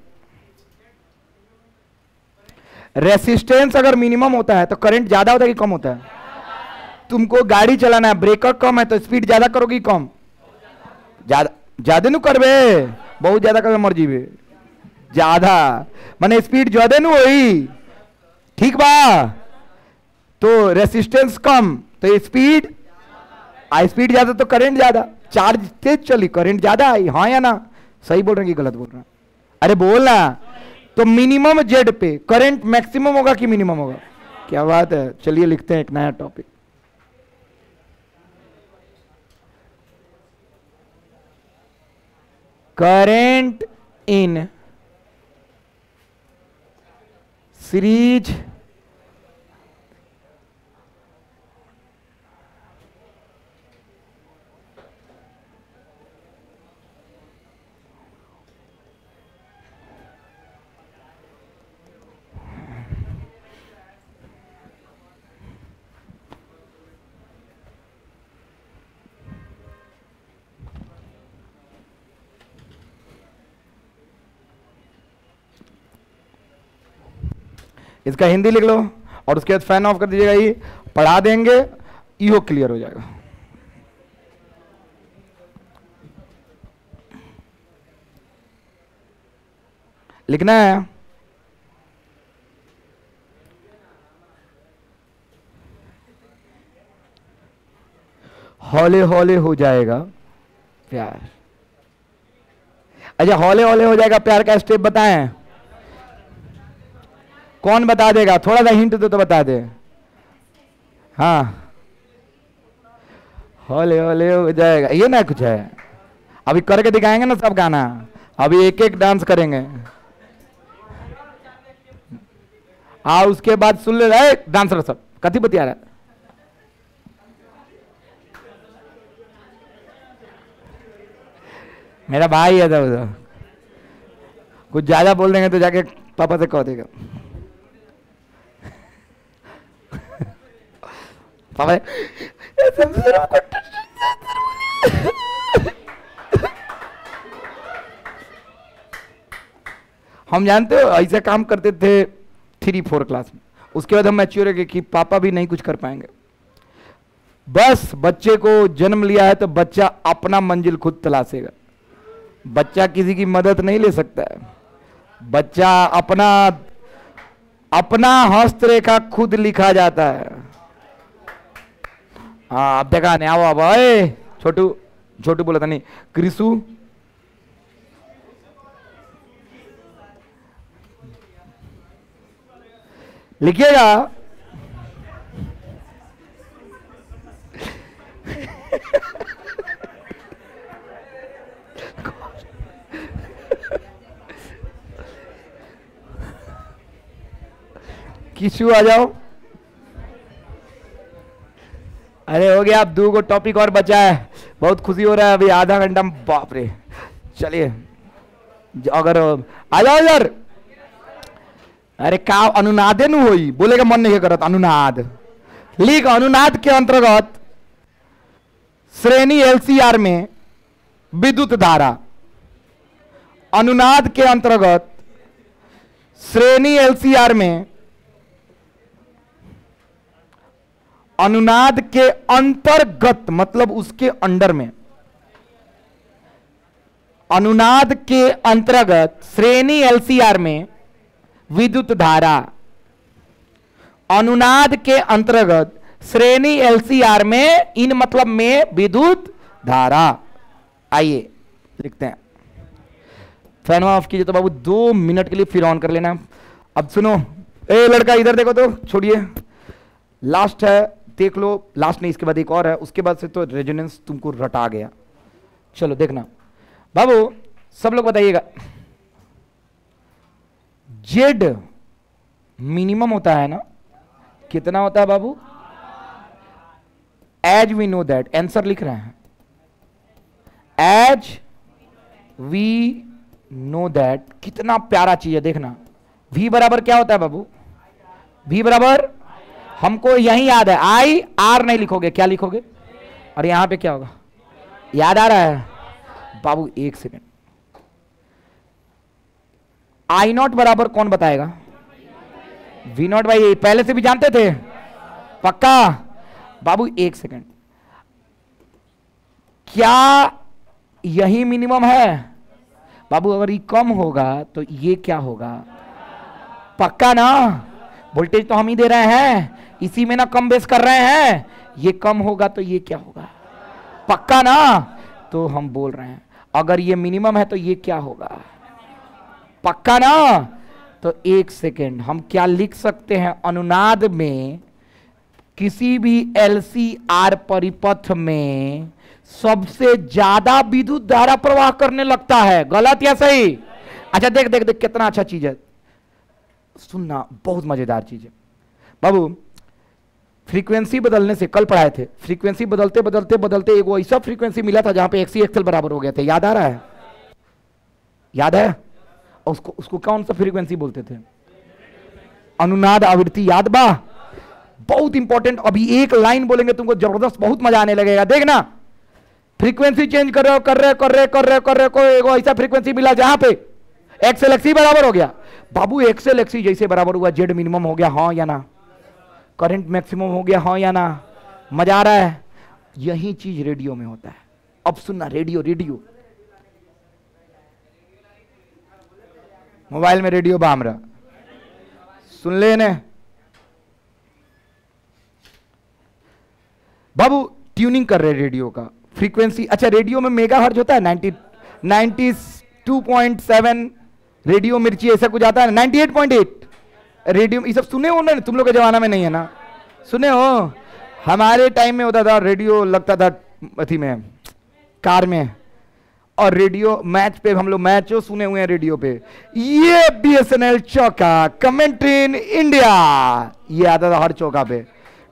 Speaker 1: रेसिस्टेंस अगर मिनिमम होता है तो करंट ज्यादा होता है कि कम होता है? तुमको गाड़ी चलाना है, ब्रेकर कम है तो स्पीड ज्यादा करोगी कम? ज्यादा ज्यादा नु करबे, बहुत ज्यादा करबे मर्जी बे, ज्यादा माने स्पीड ज्यादा नु होई, ठीक बा? तो रेसिस्टेंस कम तो स्पीड, स्पीड ज्यादा तो करंट ज्यादा। चार्ज तेज चली, करंट ज्यादा आई, हाँ या ना? सही बोल रहे हैं कि गलत बोल रहे हैं? अरे बोलना। तो मिनिमम जेड पे करंट मैक्सिमम होगा कि मिनिमम होगा? क्या बात है। चलिए लिखते हैं एक नया टॉपिक। करंट इन सीरीज इसका हिंदी लिख लो और उसके बाद फैन ऑफ कर दीजिएगा। ये पढ़ा देंगे, ईहो क्लियर हो जाएगा। लिखना है हौले हौले हो जाएगा प्यार। अच्छा, हौले हौले हो जाएगा प्यार का स्टेप बताएं? कौन बता देगा? थोड़ा सा हिंट दो तो बता दे। हाँ, हौले हौले हो जाएगा, ये ना कुछ है। अभी करके दिखाएंगे ना सब गाना, अभी एक एक डांस करेंगे। उसके बाद सुन ले रहे डांसर सब कथी बतिया रहा है। मेरा भाई है तो कुछ ज्यादा बोल देंगे तो जाके पापा से कह देगा। पापा हम जानते हो ऐसे काम करते थे 3-4 क्लास में। उसके बाद हम मैच्योर हो गए कि पापा भी नहीं कुछ कर पाएंगे। बस बच्चे को जन्म लिया है तो बच्चा अपना मंजिल खुद तलाशेगा। बच्चा किसी की मदद नहीं ले सकता है। बच्चा अपना हस्तरेखा खुद लिखा जाता है। हाँ, अब देखा नहीं। आओ अब छोटू छोटू बोला था नहीं, क्रिसु लिखिएगा। किसू आ जाओ। अरे हो गया, अब 2 टॉपिक और बचा है। बहुत खुशी हो रहा है। अभी आधा घंटा में, बाप रे। चलिए अगर आ जाओ यार। अरे का अनुनादे नु होई, बोलेगा मन नहीं करत। अनुनाद लिख। अनुनाद के अंतर्गत श्रेणी एलसीआर में विद्युत धारा, अनुनाद के अंतर्गत श्रेणी एलसीआर में अनुनाद के अंतर्गत मतलब उसके अंडर में, अनुनाद के अंतर्गत श्रेणी एलसीआर में विद्युत धारा। अनुनाद के अंतर्गत श्रेणी एलसीआर में इन मतलब में विद्युत धारा। आइए लिखते हैं। फैन ऑफ कीजिए तो बाबू 2 मिनट के लिए फिर ऑन कर लेना। अब सुनो, ए लड़का इधर देखो तो, छोड़िए, लास्ट है, देख लो। लास्ट नहीं, इसके बाद एक और है, उसके बाद से तो रेजोनेंस तुमको रटा गया। चलो देखना बाबू, सब लोग बताइएगा। जेड मिनिमम होता है ना, कितना होता है बाबू? As we know that, answer लिख रहे हैं, एज वी नो दैट। कितना प्यारा चीज है, देखना। V बराबर क्या होता है बाबू? V बराबर, हमको यही याद है, आई आर नहीं लिखोगे, क्या लिखोगे? और यहां पे क्या होगा? याद आ रहा है बाबू? एक सेकेंड। आई नॉट बराबर कौन बताएगा? V नॉट बाई, पहले से भी जानते थे पक्का? बाबू एक सेकेंड, क्या यही मिनिमम है बाबू? अगर ये कम होगा तो ये क्या होगा? पक्का ना? वोल्टेज तो हम ही दे रहे हैं, इसी में ना कम बेस कर रहे हैं। ये कम होगा तो ये क्या होगा? पक्का ना? तो हम बोल रहे हैं अगर ये मिनिमम है तो ये क्या होगा? पक्का ना? तो एक सेकेंड, हम क्या लिख सकते हैं? अनुनाद में किसी भी एलसीआर परिपथ में सबसे ज्यादा विद्युत धारा प्रवाह करने लगता है। गलत या सही? अच्छा देख देख देख, कितना अच्छा चीज है, सुनना, बहुत मजेदार चीज है बाबू। फ्रीक्वेंसी बदलने से, कल पढ़ाए थे, फ्रीक्वेंसी बदलते बदलते बदलते एक ऐसा फ्रीक्वेंसी मिला था जहां पे एक्सी एक्सएल बराबर हो गए थे। याद आ रहा है? याद है? उसको उसको कौन सा फ्रीक्वेंसी बोलते थे? अनुनाद आवृत्ति। याद बा? बहुत इंपॉर्टेंट। अभी एक लाइन बोलेंगे तुमको जबरदस्त, बहुत मजा आने लगेगा, देखना। फ्रीक्वेंसी चेंज कर रहे हो, कर रहे को ऐसा फ्रीक्वेंसी मिला जहां पे एक्सएल एक्सी बराबर हो गया। बाबू एक्सएल एक्सी जैसे बराबर हुआ, जेड मिनिमम हो गया, हाँ या ना? करंट मैक्सिमम हो गया, हाँ या ना? मजा आ रहा है? यही चीज रेडियो में होता है। अब सुनना, रेडियो, रेडियो मोबाइल में रेडियो बाम रहा, सुन लेने बाबू। ट्यूनिंग कर रहे रेडियो का फ्रीक्वेंसी। अच्छा रेडियो में मेगाहर्ट्ज होता है 92.7, रेडियो मिर्ची ऐसा कुछ आता है 98.8 रेडियो। ये सब सुने हो ना? तुम लोग के जमाना में नहीं है ना? सुने हो? हमारे टाइम में होता था रेडियो, लगता था अथी में, कार में, और रेडियो मैच पे हम लोग मैच सुने हुए हैं रेडियो पे। ये बीएसएनएल चौका, कमेंट्री इन इंडिया, ये आता था हर चौका पे,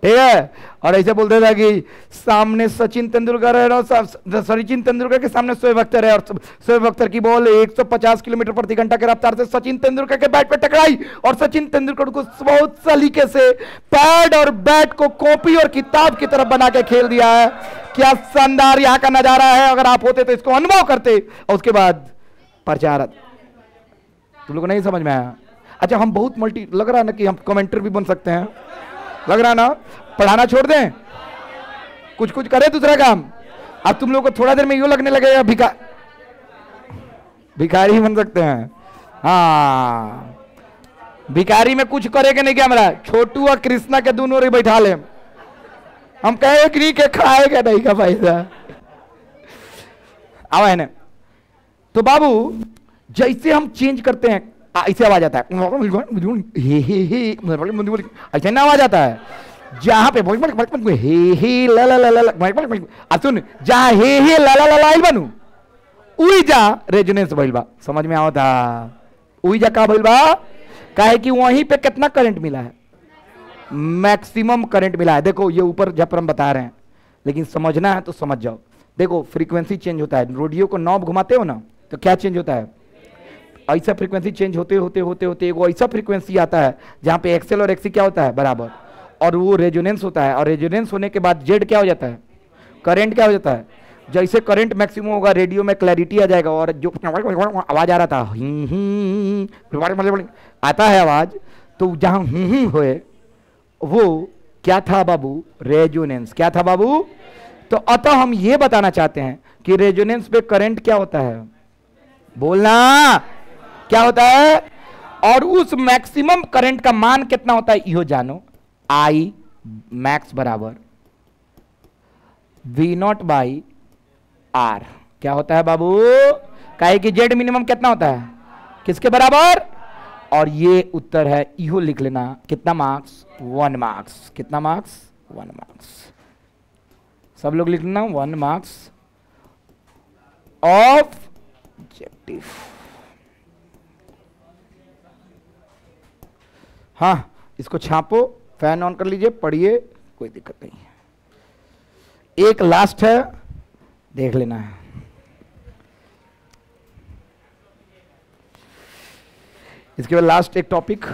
Speaker 1: ठीक है। और ऐसे बोलते था कि सामने सचिन तेंदुलकर है और सचिन तेंदुलकर के सामने शोएब अख्तर है, और शोएब अख्तर की बॉल 150 किलोमीटर प्रति घंटा के रफ्तार से सचिन तेंदुलकर के बैट पे टकराई, और सचिन तेंदुलकर को बहुत सलीके से पैड और बैट को कॉपी और किताब की तरफ बना के खेल दिया है। क्या शानदार यहाँ का नजारा है! अगर आप होते तो इसको अनुभव करते। और उसके बाद प्रचार, तुम लोग को नहीं समझ में आया? अच्छा हम बहुत मल्टी, लग रहा है ना कि हम कमेंटर भी बन सकते हैं, लग रहा ना? पढ़ाना छोड़ दें, कुछ कुछ करें दूसरा काम। अब तुम लोग को थोड़ा देर में यूं लगने लगेगा भिखारी बन सकते हैं। हाँ, भिखारी में कुछ करेगा नहीं क्या? हमारा छोटू और कृष्णा के दोनों रे बैठा ले, हम कहे कि नहीं के खाएगा नहीं का पैसा। आवा है ना? तो बाबू जैसे हम चेंज करते हैं ऐसे आवाज आता है, ऐसे ना आवाज आता है। जहां पे हे हे ला ला ला ला, सुन, जहां हे हे ला ला ला ला बनू उई जा रेजोनेंस भइल बा। समझ में आवता? उई जा का भइल बा? काहे कि वहीं पे कितना करंट मिला है? मैक्सिमम करंट मिला है। देखो ये ऊपर जब हम बता रहे हैं, लेकिन समझना है तो समझ जाओ। देखो फ्रीक्वेंसी चेंज होता है, रेडियो को नॉब घुमाते हो ना, तो क्या चेंज होता है? ऐसा फ्रीक्वेंसी चेंज होते होते होते होते वो ऐसा फ्रीक्वेंसी आता है जहां पे एक्सएल और एक्सी क्या होता है? बराबर, और वो रेजोनेंस होता है, और रेजोनेंस होने के बाद जेड क्या हो जाता है? करंट क्या हो जाता है? जैसे करंट मैक्सिमम होगा, रेडियो में क्लैरिटी आ जाएगा, और जो आवाज आ रहा था आता है आवाज, तो जहां होए वो क्या था बाबू? रेजोनेंस। क्या था बाबू? तो अतः हम ये बताना चाहते हैं कि रेजोनेंस पे करंट क्या होता है? बोलना, क्या होता है? और उस मैक्सिमम करंट का मान कितना होता है यो जानो, आई मैक्स बराबर वी नॉट बाई आर। क्या होता है बाबू? काहे कि जेड मिनिमम कितना होता है, किसके बराबर? और ये उत्तर है, इहो लिख लेना। कितना मार्क्स? 1 मार्क्स। कितना मार्क्स? 1 मार्क्स। सब लोग लिख लेना 1 मार्क्स ऑब्जेक्टिव। हाँ, इसको छापो, फैन ऑन कर लीजिए, पढ़िए, कोई दिक्कत नहीं है। एक लास्ट है, देख लेना है। इसके बाद लास्ट एक topic,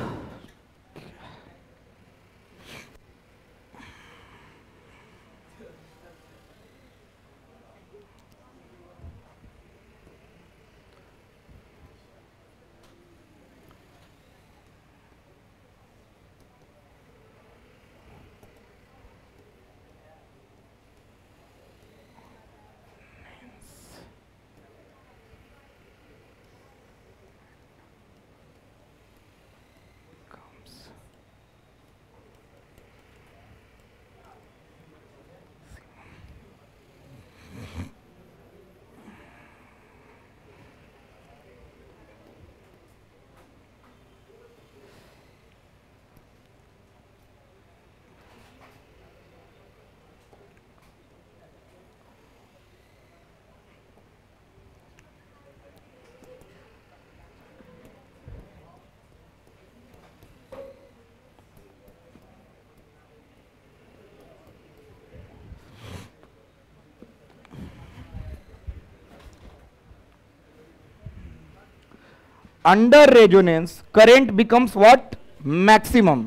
Speaker 1: under resonance current becomes what? Maximum.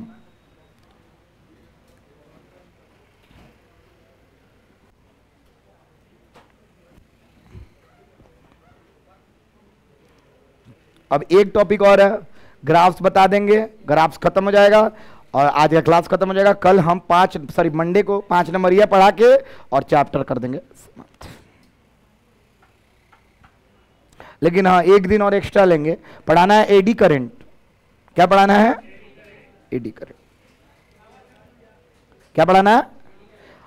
Speaker 1: अब एक टॉपिक और है, ग्राफ्स बता देंगे, ग्राफ्स खत्म हो जाएगा और आज का क्लास खत्म हो जाएगा। कल हम मंडे को 5 नंबरिया पढ़ा के और चैप्टर कर देंगे। लेकिन हाँ, एक दिन और एक्स्ट्रा लेंगे, पढ़ाना है एडी करंट। क्या पढ़ाना है? Eddy current. क्या पढ़ाना है?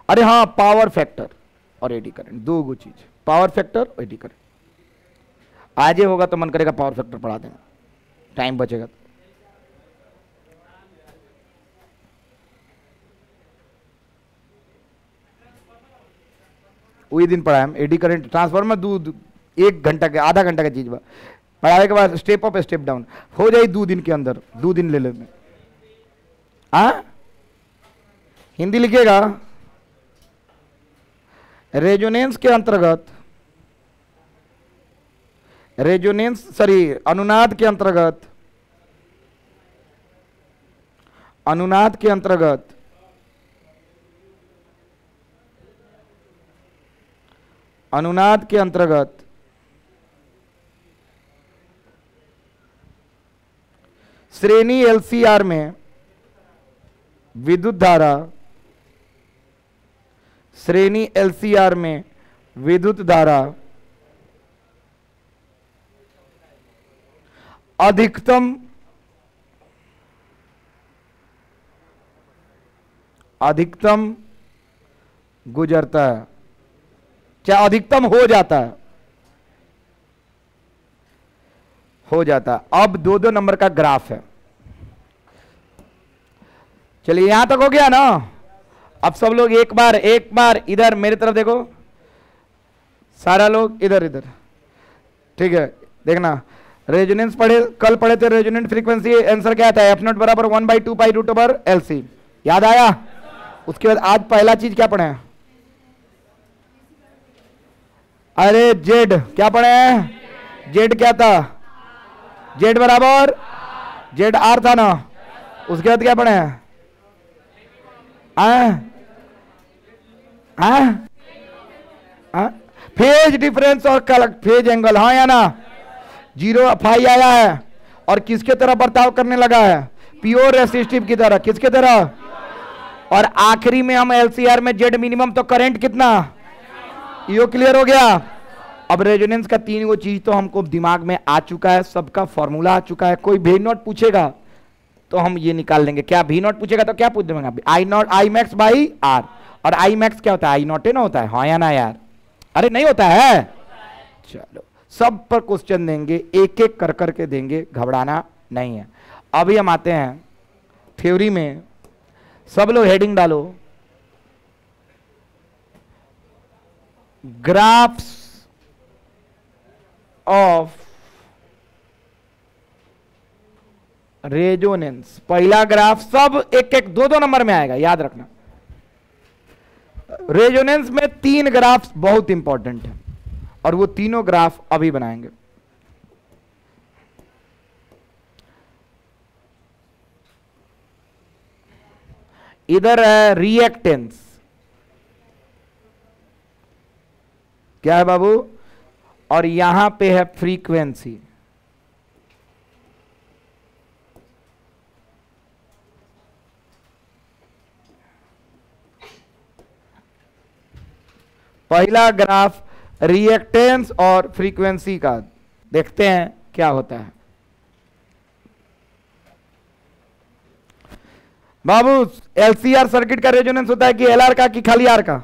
Speaker 1: अरे हाँ, पावर फैक्टर और एडी करंट, दो गो चीज, पावर फैक्टर और एडी करंट। आज ही होगा तो मन करेगा पावर फैक्टर पढ़ा देंगे, टाइम बचेगा तो। वही दिन पढ़ाया हम एडी करंट, ट्रांसफार्मर, दूध, 1 घंटा के, आधा घंटा का चीज पढ़ाने के बाद स्टेप अप स्टेप डाउन हो जाए 2 दिन के अंदर। 2 दिन ले लेने। हिंदी लिखिएगा। रेजोनेंस के अंतर्गत, अनुनाद के अंतर्गत, अनुनाद के अंतर्गत अनुनाद के अंतर्गत श्रेणी एलसीआर में विद्युत धारा, श्रेणी एलसीआर में विद्युत धारा अधिकतम गुजरता है, क्या अधिकतम हो जाता है? हो जाता है। अब 2-2 नंबर का ग्राफ है। चलिए, यहां तक हो गया ना? अब सब लोग एक बार इधर मेरी तरफ देखो, सारा लोग इधर इधर, ठीक है? देखना, रेजोनेंस कल पढ़े थे, रेजोनेंट फ्रीक्वेंसी आंसर क्या था? एफ नॉट बराबर 1/2 पाई रूट ओवर एलसी। याद आया? उसके बाद आज पहला चीज क्या पढ़े? अरे जेड, क्या पढ़े हैं? जेड क्या था? जेड बराबर जेड आर था ना? उसके बाद क्या पढ़े हैं? फेज डिफरेंस और फेज एंगल, हाँ या ना? 0 फाई आया है और किसके तरह बर्ताव करने लगा है? प्योर रेसिस्टिव की तरह। किसके तरह? और आखिरी में हम एलसीआर में जेड मिनिमम, तो करंट कितना? यो क्लियर हो गया? अब रेजोनेंस का तीन वो चीज तो हमको दिमाग में आ चुका है, सबका फॉर्मूला आ चुका है। कोई भी नॉट पूछेगा तो हम ये निकाल लेंगे। क्या भी नॉट पूछेगा तो क्या पूछ देंगे? I not I max by R. और आई मैक्स क्या होता है? आई नॉट ना होता है, हाँ या ना यार? अरे नहीं होता है। चलो सब पर क्वेश्चन देंगे, एक एक कर करके देंगे, घबराना नहीं है। अभी हम आते हैं थ्योरी में। सब लोग हेडिंग डालो, ग्राफ्स ऑफ रेजोनेंस। पहला ग्राफ सब एक एक दो दो नंबर में आएगा, याद रखना। रेजोनेंस में तीन ग्राफ्स बहुत इंपॉर्टेंट है और वो तीनों ग्राफ अभी बनाएंगे। इधर है रिएक्टेंस, क्या है बाबू? और यहां पे है फ्रीक्वेंसी। पहला ग्राफ रिएक्टेंस और फ्रीक्वेंसी का, देखते हैं क्या होता है। बाबू एलसीआर सर्किट का रेजोनेंस होता है कि एलआर का, कि खाली आर का?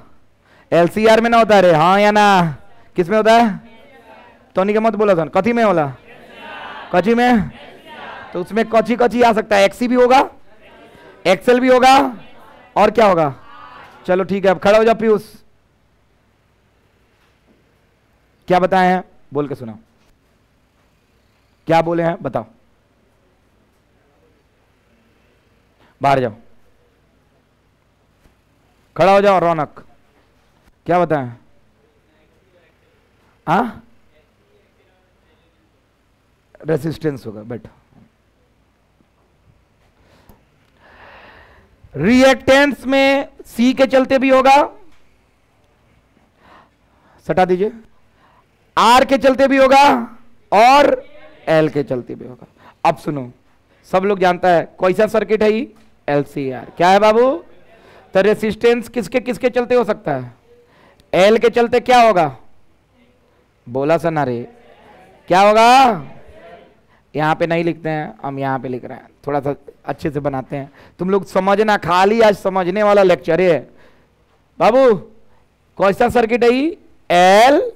Speaker 1: एलसीआर में ना होता है रे, हाँ या ना? किस में होता है? तो नहीं, मत बोला था, कथी में होला? कची में? तो उसमें कची कची आ सकता है, एक्सी भी होगा, एक्सएल भी होगा, और क्या होगा? चलो ठीक है, अब खड़ा हो जा पीयूष। क्या बताए हैं? बोल के सुनाओ, क्या बोले हैं बताओ। बाहर जाओ, खड़ा हो जाओ। रौनक क्या बताएं? हाँ, रेसिस्टेंस होगा, बैठो। रिएक्टेंस में सी के चलते भी होगा, सटा दीजिए, आर के चलते भी होगा और एल के चलते भी होगा। अब सुनो, सब लोग जानता है कैसा सर्किट है ये? एलसीआर। क्या है बाबू? तो रेसिस्टेंस किसके किसके चलते हो सकता है? एल के चलते क्या होगा? बोला सना रे, क्या होगा? यहां पे नहीं लिखते हैं हम, यहां पे लिख रहे हैं, थोड़ा सा अच्छे से बनाते हैं। तुम लोग समझना, खाली आज समझने वाला लेक्चर है बाबू। कैसा सर्किट है ये? एल,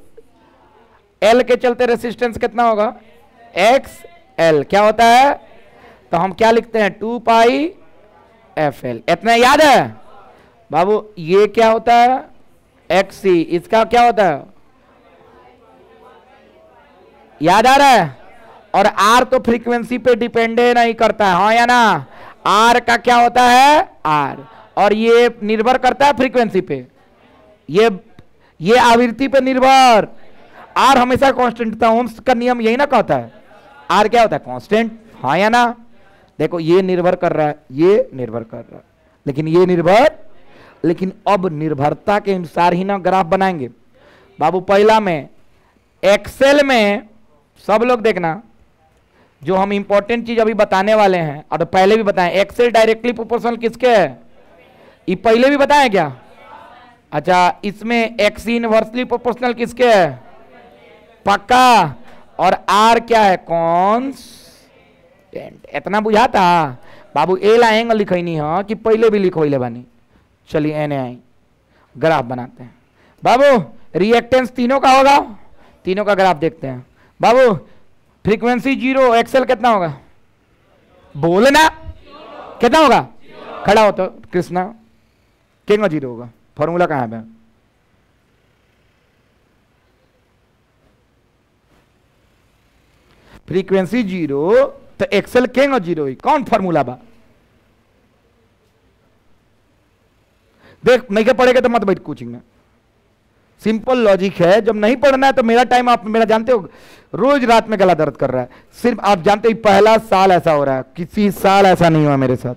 Speaker 1: एल के चलते रेसिस्टेंस कितना होगा? X L. क्या होता है? तो हम क्या लिखते हैं? 2 पाई एफ एल। इतना याद है बाबू? ये क्या होता है? एक्स सी। इसका क्या होता है? याद आ रहा है? और आर तो फ्रीक्वेंसी पे डिपेंड नहीं करता है, हाँ या ना? आर का क्या होता है? आर। और ये निर्भर करता है फ्रीक्वेंसी पे, ये आवृत्ति पे निर्भर। आर हमेशा कांस्टेंट था, ओम्स का नियम यही ना कहता है। आर क्या होता है? कांस्टेंट, हाँ या ना? देखो ये निर्भर कर रहा है, ये निर्भर कर रहा है, लेकिन ये निर्भर, लेकिन अब निर्भरता के अनुसार ही ना ग्राफ बनाएंगे बाबू। पहला में एक्सेल में सब लोग देखना, जो हम इंपॉर्टेंट चीज अभी बताने वाले हैं और पहले भी बताएं, एक्सेल डायरेक्टली प्रोपोर्शनल किसके है? ये पहले भी बताया क्या? अच्छा, इसमें एक्स इनवर्सली प्रोपोर्शनल किसके है? पक्का। और आर क्या है? कांस्टेंट। इतना बुझाता बाबू? ए लाएंगे लिखनी है कि पहले भी लिखोले बानी? चलिए एने आई, ग्राफ बनाते हैं बाबू। रिएक्टेंस तीनों का होगा, तीनों का ग्राफ देखते हैं बाबू। फ्रीक्वेंसी 0, एक्सेल कितना होगा? बोलना, कितना होगा? खड़ा हो तो कृष्णा, कितना 0 होगा? फॉर्मूला कहां है? फ्रीक्वेंसी 0 तो एक्सेल केंगा 0 ही, कौन फॉर्मूला बा? देख, नहीं के पढ़ेगा तो मत बैठ कोचिंग में। सिंपल लॉजिक है, जब नहीं पढ़ना है तो मेरा टाइम, आप मेरा जानते हो, रोज रात में गला दर्द कर रहा है। सिर्फ आप जानते हो पहला साल ऐसा हो रहा है, किसी साल ऐसा नहीं हुआ मेरे साथ।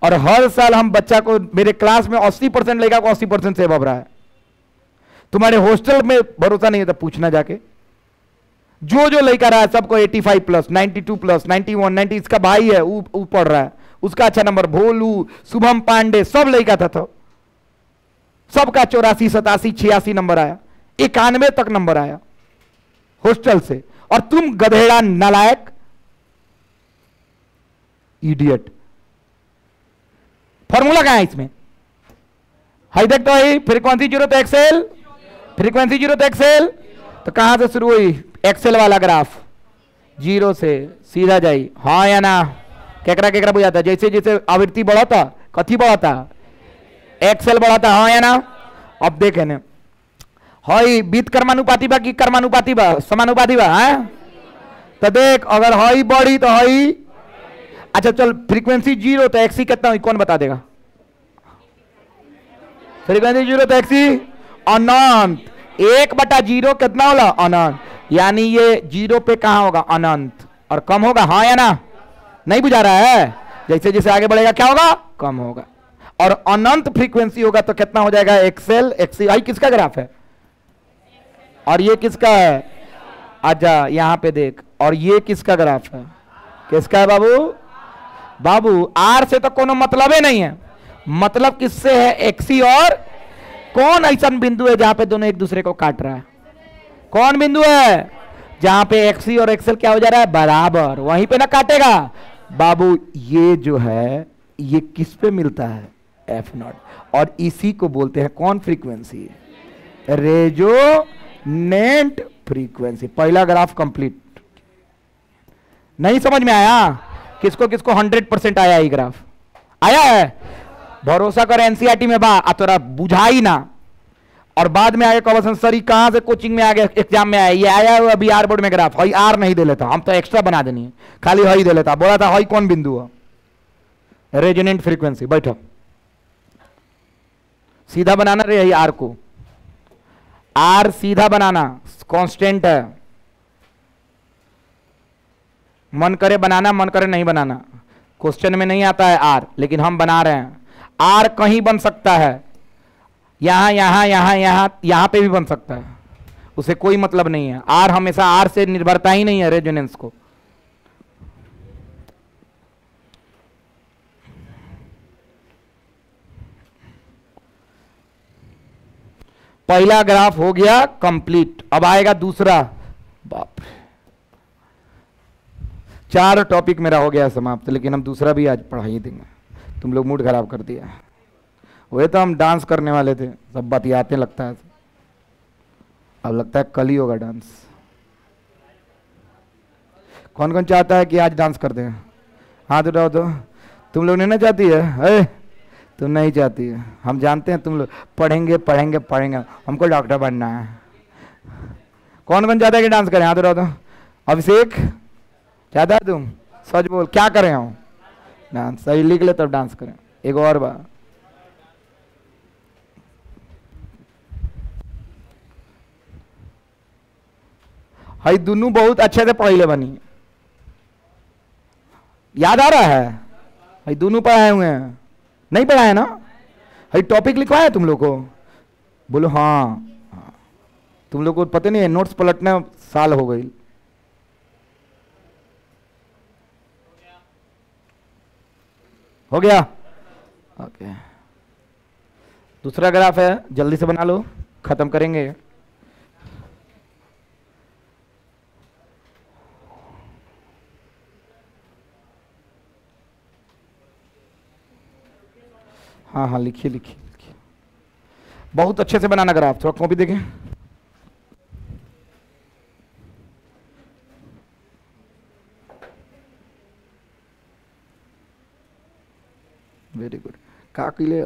Speaker 1: और हर साल हम बच्चा को, मेरे क्लास में 80% लड़का को 80% से अब रहा है। तुम्हारे हॉस्टल में भरोसा नहीं है तो पूछना जाके, जो जो लड़का रहा है सबको 85 प्लस, 92 प्लस, 91, 90। इसका भाई है, वो पढ़ रहा है, उसका अच्छा नंबर, भोलू, शुभम पांडे, सब लड़का था तो सबका 84, 87, 86 नंबर आया, 91 तक नंबर आया। हॉस्टल से, और तुम गधेड़ा नालायक इडियट। फॉर्मूला क्या है इसमें? हाई देख तो भाई, फ्रीक्वेंसी जीरो तो एक्सेल, फ्रीक्वेंसी जीरो तो एक्सेल, तो कहां से शुरू हुई? एक्सेल वाला ग्राफ, जीरो से सीधा जाई, हाँ या ना? केकरा केकरा बुझाता? जैसे जैसे आवृत्ति बढ़ाता, कथी बढ़ाता? एक्सेल बढ़ाता, हाँ या ना? अब देखे ने, हई बीत कर्मानुपाती बा कि कर्मानुपाती बा, समानुपाती बा? है तो देख, अगर हई बढ़ी तो हई, अच्छा चल फ्रीक्वेंसी जीरो तो एक्सी कितना हुई, कौन बता देगा? फ्रीक्वेंसी जीरो तो एक्सी अनंत, 1/0 कितना होला? अनंत। यानी ये जीरो पे कहां होगा? अनंत, और कम होगा, हाँ या ना? नहीं बुझा रहा है? जैसे जैसे आगे बढ़ेगा क्या होगा? कम होगा। और अनंत फ्रीक्वेंसी होगा तो कितना हो जाएगा? Excel XC. आई किसका ग्राफ है? और ये किसका है? आजा यहां पे देख, और ये किसका ग्राफ है? किसका है बाबू? बाबू आर से तो कोनो मतलब ही नहीं है, मतलब किससे है? एक्सी। और कौन ऐसा बिंदु है जहां पे दोनों एक दूसरे को काट रहा है? कौन बिंदु है जहां पे एक्सी और एक्सेल क्या हो जा रहा है? बराबर, वहीं पे ना काटेगा बाबू। ये जो है ये किस पे मिलता है? एफ नॉट, और इसी को बोलते हैं कौन फ्रीक्वेंसी? Resonant frequency. पहला ग्राफ कंप्लीट। नहीं समझ में आया? किसको किसको 100% आया? ये ग्राफ आया है? भरोसा कर एनसीईआरटी में बा, तोरा बुझाई ना, और बाद में आगे क्वेश्चन सर कहां से कोचिंग में आगे एग्जाम में आया? ये आया हुआ अभी आर बोर्ड में ग्राफ। हई आर नहीं दे लेता, हम तो एक्स्ट्रा बना देनी है, खाली हई दे लेता। बोला था हई कौन बिंदु है? Resonant frequency. बैठो, सीधा बनाना रे यही आर को, आर सीधा बनाना, कांस्टेंट है। मन करे बनाना, मन करे नहीं बनाना, क्वेश्चन में नहीं आता है आर, लेकिन हम बना रहे हैं। आर कहीं बन सकता है, यहां यहां यहां यहां यहां पे भी बन सकता है, उसे कोई मतलब नहीं है। आर हमेशा आर से निर्भरता ही नहीं है रेजोनेंस को। पहला ग्राफ हो गया कंप्लीट, अब आएगा दूसरा। बाप रे, 4 टॉपिक मेरा हो गया समाप्त, लेकिन हम दूसरा भी आज पढ़ा ही देंगे। तुम लोग मूड खराब कर दिया। वही तो हम डांस करने वाले थे, सब बतियाते लगता है, अब लगता है कल ही होगा डांस। कौन कौन चाहता है कि आज डांस कर दें? हाथ उठाओ तो। तुम लोग नहीं ना चाहती है? तुम नहीं चाहती है, हम जानते हैं तुम लोग पढ़ेंगे पढ़ेंगे पढ़ेंगे, हमको डॉक्टर बनना है। कौन कौन चाहता है कि डांस करें? हाथ उठाओ तो। अभिषेक चाहता है? तुम सच बोल, क्या करें हम? डांस। सही लिख ले तब डांस करें। एक और बात, हई दोनों बहुत अच्छे से पढ़े बनी, याद आ रहा है? हई दोनों पढ़ाए हुए हैं, नहीं पढ़ाए ना? हई टॉपिक लिखवाया तुम लोग को? बोलो हाँ। तुम लोग को पता नहीं है, नोट्स पलटने साल हो गई। हो गया? ओके। दूसरा ग्राफ है, जल्दी से बना लो, खत्म करेंगे। हाँ हाँ लिखिए लिखिए लिखिए, बहुत अच्छे से बनाना ग्राफ। थोड़ा कॉपी देखें। Very good. का ले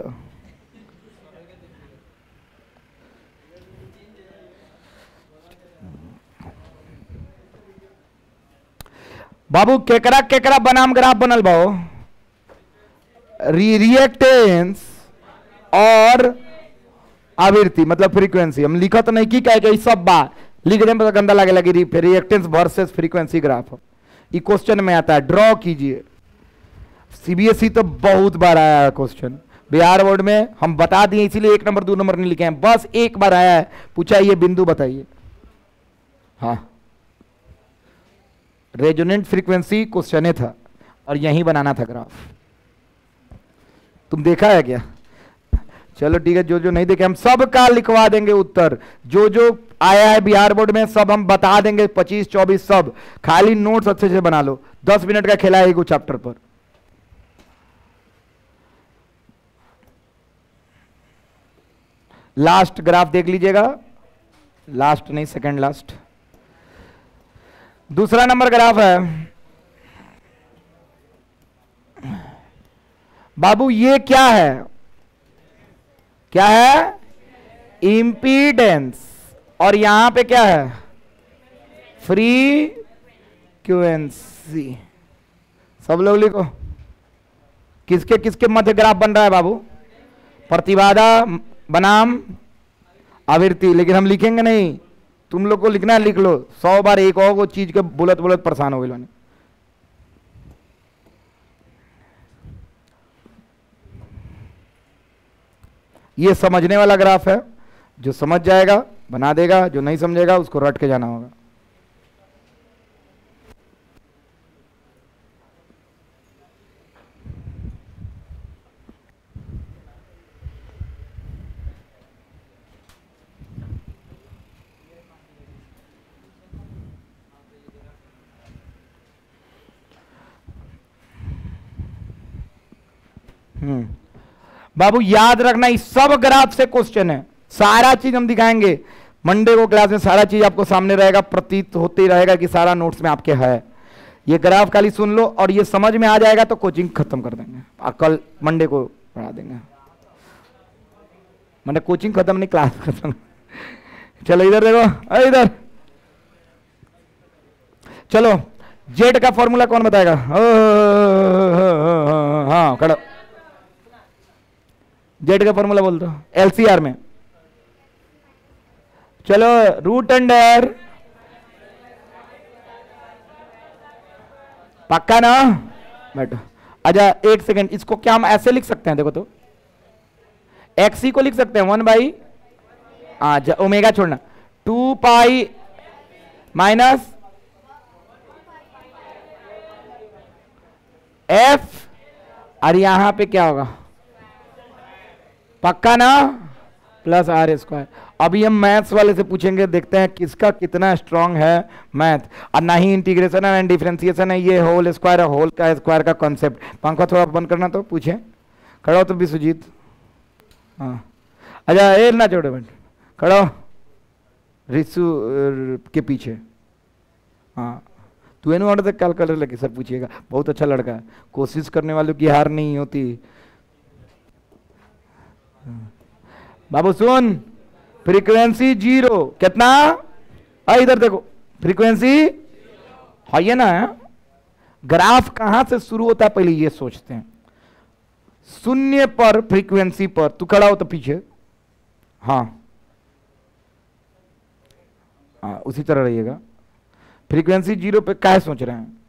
Speaker 1: बाबू केकरा केकरा बनाम ग्राफ बनल बाओ? रिएक्टेंस और आवृत्ति मतलब फ्रीक्वेंसी। हम लिखा तो नहीं की कहे सब बात लिखने में तो गंदा लगे लगी। रिएक्टेंस वर्सेस फ्रीक्वेंसी ग्राफ ये क्वेश्चन में आता है, ड्रॉ कीजिए। सीबीएसई तो बहुत बार आया है क्वेश्चन, बिहार बोर्ड में हम बता दिए इसीलिए 1 नंबर 2 नंबर नहीं लिखे हैं, बस एक बार आया है, पूछा ये बिंदु बताइए। हाँ रेजोनेंट फ्रीक्वेंसी क्वेश्चन था और यहीं बनाना था ग्राफ। तुम देखा है क्या? चलो ठीक है, जो जो नहीं देखे हम सब का लिखवा देंगे उत्तर। जो जो आया है बिहार बोर्ड में, सब हम बता देंगे, 25 24 सब, खाली नोट्स अच्छे से बना लो। 10 मिनट का खेला है एक चैप्टर पर। लास्ट ग्राफ देख लीजिएगा, लास्ट नहीं सेकंड लास्ट, दूसरा नंबर ग्राफ है। बाबू ये क्या है, क्या है, इंपीडेंस, और यहां पे क्या है, फ्रीक्वेंसी। सब लोग लिखो, किसके किसके मध्य ग्राफ बन रहा है बाबू, प्रतिबाधा बनाम आवृत्ति। लेकिन हम लिखेंगे नहीं, तुम लोग को लिखना है, लिख लो, 100 बार एक और वो चीज के बोलत बोलत परेशान हो गए। ये समझने वाला ग्राफ है, जो समझ जाएगा बना देगा, जो नहीं समझेगा उसको रट के जाना होगा। बाबू याद रखना, इस सब ग्राफ से क्वेश्चन है, सारा चीज हम दिखाएंगे मंडे को क्लास में, सारा चीज आपको सामने रहेगा, प्रतीत होते रहेगा कि सारा नोट्स में आपके है। ये ग्राफ खाली सुन लो और ये समझ में आ जाएगा तो कोचिंग खत्म कर देंगे, और कल मंडे को पढ़ा देंगे। मैंने कोचिंग खत्म नहीं, क्लास खत्म। चलो इधर देखो, इधर चलो, जेड का फॉर्मूला कौन बताएगा? हाँ खड़ा, जेड का फॉर्मूला बोल दो एलसीआर में। चलो, रूट अंडर, पक्का ना? बैठो, अच्छा एक सेकंड, इसको क्या हम ऐसे लिख सकते हैं? देखो तो, एक्सी को लिख सकते हैं 1 बाई ओमेगा छोड़ना 2 पाई माइनस एफ, और यहां पे क्या होगा, पक्का ना, प्लस आर स्क्वायर। अभी हम मैथ्स वाले से पूछेंगे, देखते हैं किसका कितना स्ट्रांग है मैथ, और ना ही इंटीग्रेशन है ना डिफरेंशिएशन है, ये होल स्क्वायर है, होल का स्क्वायर का कॉन्सेप्ट। पंखा थोड़ा बंद करना, तो पूछे, खड़ा हो तो भी सुजीत, हाँ अच्छा ए ना छोड़ो, बट खड़ा हो रिसु के पीछे, हाँ तू एनु ऑर्डर तक कल कर लगे, सर पूछिएगा, बहुत अच्छा लड़का है, कोशिश करने वालों की हार नहीं होती। बाबू सुन, फ्रीक्वेंसी 0 कितना, इधर देखो, फ्रीक्वेंसी है ना। ग्राफ कहां से शुरू होता है पहले ये सोचते हैं, शून्य पर फ्रीक्वेंसी पर, तू खड़ा हो तो पीछे, हाँ हाँ उसी तरह रहिएगा। फ्रीक्वेंसी 0 पे काहे सोच रहे हैं,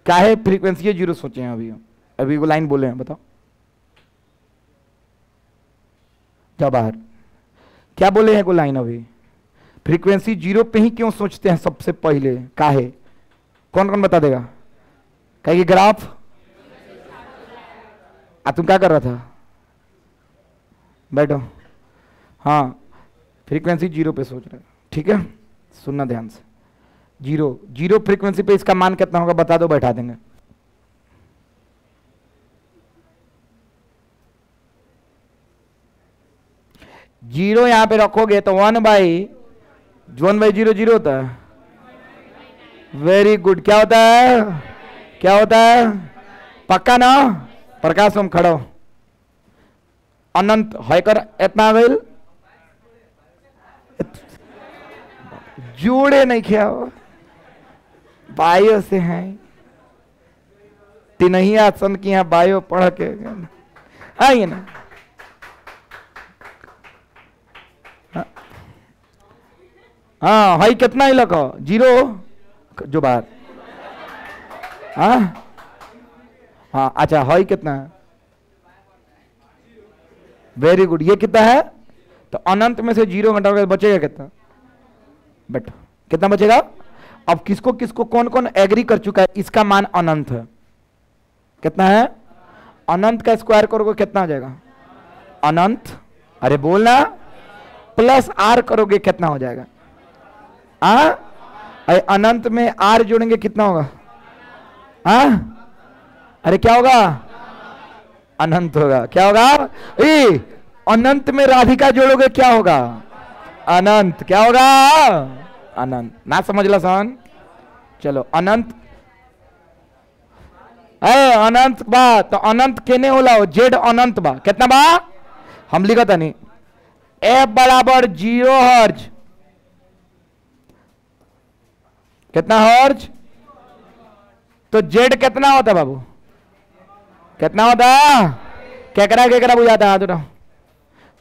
Speaker 1: काहे फ्रीक्वेंसी 0 सोचे हैं? अभी अभी वो लाइन बोले हैं, बताओ क्या बाहर क्या बोले हैं? को लाइन अभी फ्रीक्वेंसी 0 पे ही क्यों सोचते हैं सबसे पहले, काहे? कौन कौन बता देगा? कहेगी ग्राफ, तुम क्या कर रहा था? बैठो, हाँ फ्रीक्वेंसी 0 पे सोच रहे, ठीक है, सुनना ध्यान से। 0 फ्रीक्वेंसी पे इसका मान कितना होगा बता दो, बैठा देंगे। जीरो यहां पे रखोगे तो 1 बाई 0 0 होता है। वेरी गुड, क्या होता है, क्या होता है, पक्का ना? प्रकाश हम खड़ो, अनंत है कर इतना वेल जोड़े नहीं किया, बायो से हैं तिनहिया सन की यहाँ बायो पढ़ के आइए ना। हाँ भाई कितना ही लखो, 0 जो बाहर, हाँ हाँ अच्छा हाई कितना है? वेरी गुड, ये कितना है? तो अनंत में से 0 घटाओगे बचेगा कितना? बैठो, कितना बचेगा? अब किसको किसको कौन कौन एग्री कर चुका है इसका मान अनंत है? कितना है? अनंत का स्क्वायर करोगे कितना आ जाएगा? अनंत, अरे बोलना, प्लस आर करोगे कितना हो जाएगा? अनंत में आर जोड़ेंगे कितना होगा? अरे क्या होगा? अनंत होगा। क्या होगा? अनंत में राधिका जोड़ोगे क्या होगा? अनंत। क्या होगा? अनंत। ना समझ ला सन। चलो अनंत अनंत बा तो अनंत केने होला हो? जेड अनंत बा कितना बा? हम लिखा था नहीं एफ बराबर 0 हर्ज। कितना हर्ज? तो जेड कितना होता बाबू? कितना होता? केकरा बुझाता? हाथ उठाओ।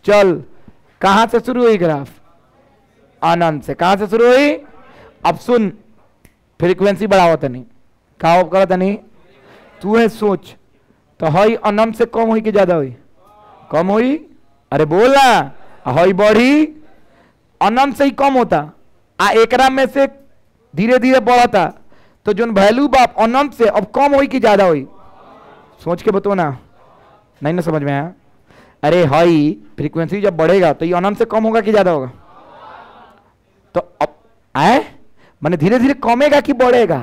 Speaker 1: चल कहां से शुरू हुई ग्राफ? अनंत से। कहां से शुरू हुई? अब सुन, फ्रीक्वेंसी बढ़ाओ तनी। कहा करो तनी? तू है सोच तो हई अनंत से कम हुई कि ज्यादा हुई? कम हुई। अरे बोल ना। हई बढ़ी अनंत से ही कम होता एकरा में से धीरे धीरे बढ़ता तो जो वैल्यू बाप अनंत से अब कम हुई कि ज्यादा हुई? सोच के बताओ ना। नहीं ना समझ में आया? अरे हई फ्रीक्वेंसी जब बढ़ेगा तो ये अनंत से कम होगा कि ज्यादा होगा? तो अब माने धीरे धीरे कमेगा कि बढ़ेगा?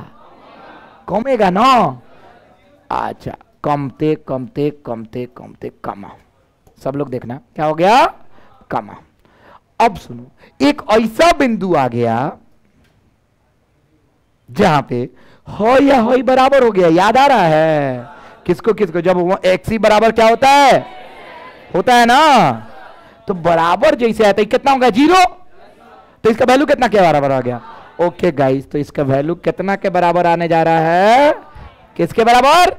Speaker 1: कमेगा ना। अच्छा कमते कमते कमते कमते कमा। सब लोग देखना क्या हो गया? कमा। अब सुनो एक ऐसा बिंदु आ गया जहां पे हो या हो बराबर हो गया। याद आ रहा है? किसको किसको? जब वो एक्स ही बराबर क्या होता है? होता है ना। तो बराबर जैसे आता है कितना होगा? 0। तो इसका वैल्यू कितना के बराबर आ गया? ओके गाइस, तो इसका वैल्यू कितना के बराबर आने जा रहा है? किसके बराबर?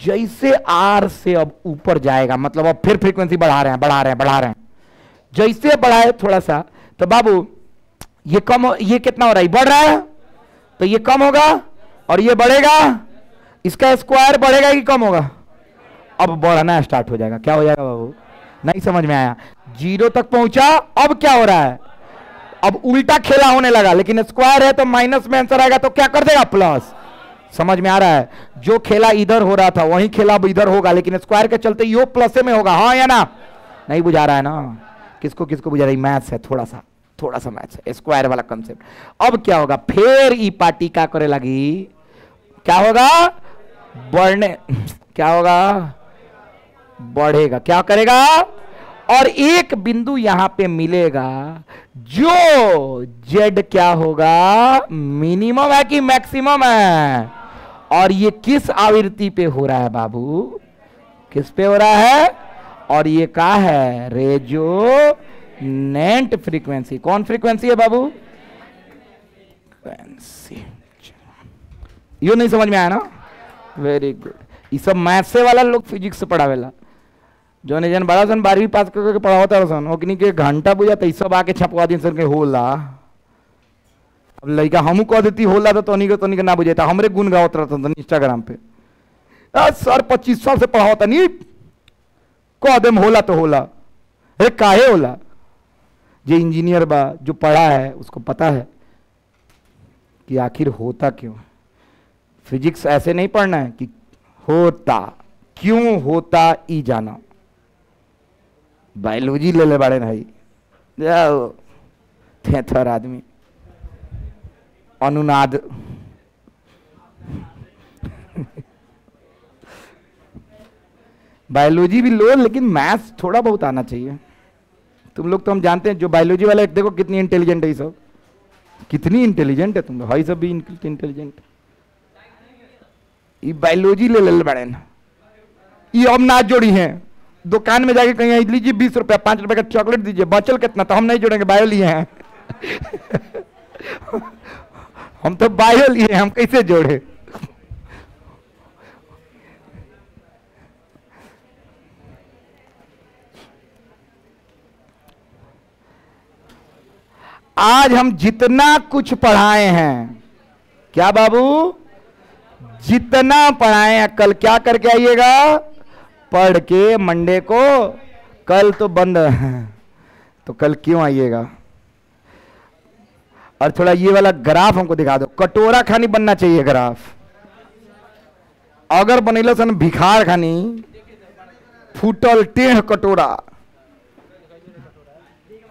Speaker 1: जैसे आर से अब ऊपर जाएगा मतलब अब फिर फ्रीक्वेंसी बढ़ा रहे हैं। जैसे बढ़ाए थोड़ा सा तो बाबू ये कम ये कितना हो रहा है? बढ़ रहा है तो ये कम होगा और ये बढ़ेगा। इसका स्क्वायर बढ़ेगा कि कम होगा? अब बढ़ना स्टार्ट हो जाएगा। क्या हो जाएगा बाबू? नहीं समझ में आया? 0 तक पहुंचा। अब क्या हो रहा है? अब उल्टा खेला होने लगा। लेकिन स्क्वायर है तो माइनस में आंसर आएगा तो क्या कर देगा? प्लस। समझ में आ रहा है? जो खेला इधर हो रहा था वही खेला अब इधर होगा लेकिन स्क्वायर के चलते यो प्लस में होगा। हाँ या ना? नहीं बुझा रहा है ना? किसको किसको बुझा रही? मैथ्स है, थोड़ा सा मैथ्स है, स्क्वायर वाला कंसेप्ट। अब क्या होगा? फिर ई पार्टी क्या करे लगी? क्या होगा? बढ़ने। क्या होगा? बढ़ेगा। क्या करेगा? और एक बिंदु यहां पे मिलेगा जो जेड क्या होगा? मिनिमम है कि मैक्सिमम है? और ये किस आवृत्ति पे हो रहा है बाबू? किस पे हो रहा है? और ये क्या है? Resonant frequency. कौन फ्रीक्वेंसी है बाबू? यो नहीं समझ में आया ना? Very good. ये सब मैथ से वाला लोग फिजिक्स से पढ़ावेला। जो ने जन बड़ा सन 12वीं पास करके पढ़ावता सन ओकनी के घंटा बुझाता सब आके छपवा दिन सर के होला। अब लड़का हमू कह देती होला तो तोनी के ना बुझेता। हमरे गुण गावत रहता था इंस्टाग्राम पे। सर 25 साल से पढ़ावता नहीं कह देम होला तो होला। अरे काहे होला? जो इंजीनियर बा जो पढ़ा है उसको पता है कि आखिर होता क्यों। फिजिक्स ऐसे नहीं पढ़ना है कि होता क्यों होता ई जाना। बायोलॉजी ले ले बड़े भाई जाओ थेथर आदमी अनुनाद। बायोलॉजी भी लो लेकिन मैथ्स थोड़ा बहुत आना चाहिए। तुम लोग तो हम जानते हैं जो बायोलॉजी वाले देखो कितनी इंटेलिजेंट है ये सब। कितनी इंटेलिजेंट है तुम लोग। हाई सब भी इंटेलिजेंट। ये बायोलॉजी ले ले बड़े ये अब ना जोड़ी हैं। दुकान में जाके कहीं लीजिए 20 रुपया 5 रुपए का चॉकलेट दीजिए बचल कितना तो हम नहीं जोड़ेंगे बायो लिए हैं। हम तो बायो लिए हम कैसे जोड़े? आज हम जितना कुछ पढ़ाए हैं क्या बाबू? जितना पढ़ाए हैं कल क्या करके आइएगा? पढ़ के मंडे को। कल तो बंद है तो कल क्यों आइएगा? और थोड़ा ये वाला ग्राफ हमको दिखा दो। कटोरा खानी बनना चाहिए ग्राफ। अगर बनेलो सन भिखार खानी फूटल टेढ़ कटोरा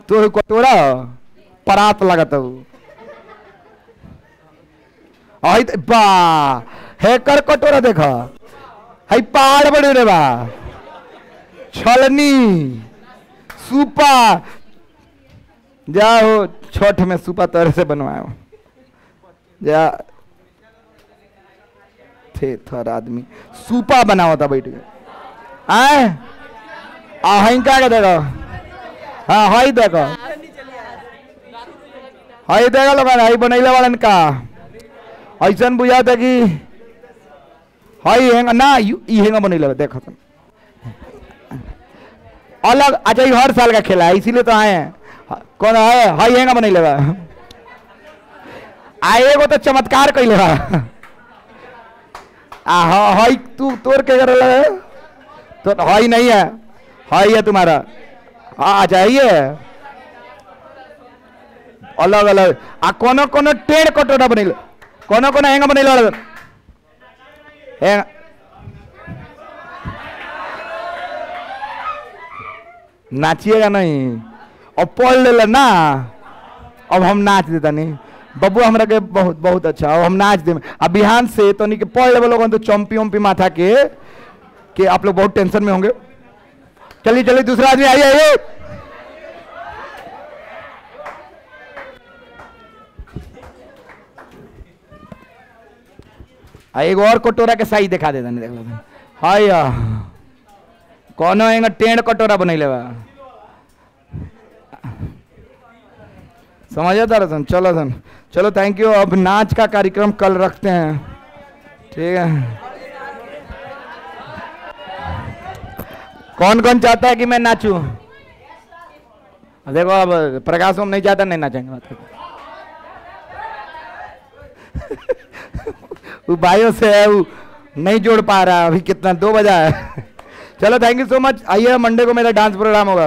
Speaker 1: तो कटोरा परात लगता आई बा हैकर कटोरा देखा है पहाड़ बड़े रे बा छलनी सूपा जाओ छठ में सूपा तरह से बनवाओ जा थे थर आदमी सूपा बनाओ था बैठ के आए क्या देखो हाँ हाई देखो हाई देखा लोग हाई बनैले वालन का ऐसा बुझा था कि हाई हेंगा ना ई हेंगा बनैले देखो तुम अलग अच्छा ये हर साल का खेला है इसीलिए तो आए हैं कौन है हाई हेंगा बनैले बा आए को तो चमत्कार कैले बा हाई तू तोड़ के कर तो हाई नहीं है हाई है तुम्हारा हाँ चाहिए अलग अलग आ कोनो कोनो टेढ़ कटोरा बनेल कोनो कोनो हेंगा बनेल हेंगा नाचिएगा नहीं अब पढ़ ले ना अब हम नाच देता नहीं बब्बू हमरा के बहुत बहुत अच्छा अब हम नाच दे अब बिहान से तो नहीं के पढ़ ले लोग तो चौंपी ओम्पी माथा के आप लोग बहुत टेंशन में होंगे चलिए चलिए दूसरा आदमी आइए आइए एक और कटोरा के साइज दिखा देता नहीं देख लो हाय कौन है टेढ़ कटोरा बनैले बा समझ आता रहा चलो सन चलो थैंक यू अब नाच का कार्यक्रम कल रखते हैं ठीक है कौन कौन चाहता है कि मैं नाचूं देखो अब प्रकाश हम नहीं चाहता नहीं नाचेंगे वो भाइयों से है वो नहीं जोड़ पा रहा अभी कितना 2 बजा है चलो थैंक यू सो मच आइए मंडे को मेरा डांस प्रोग्राम होगा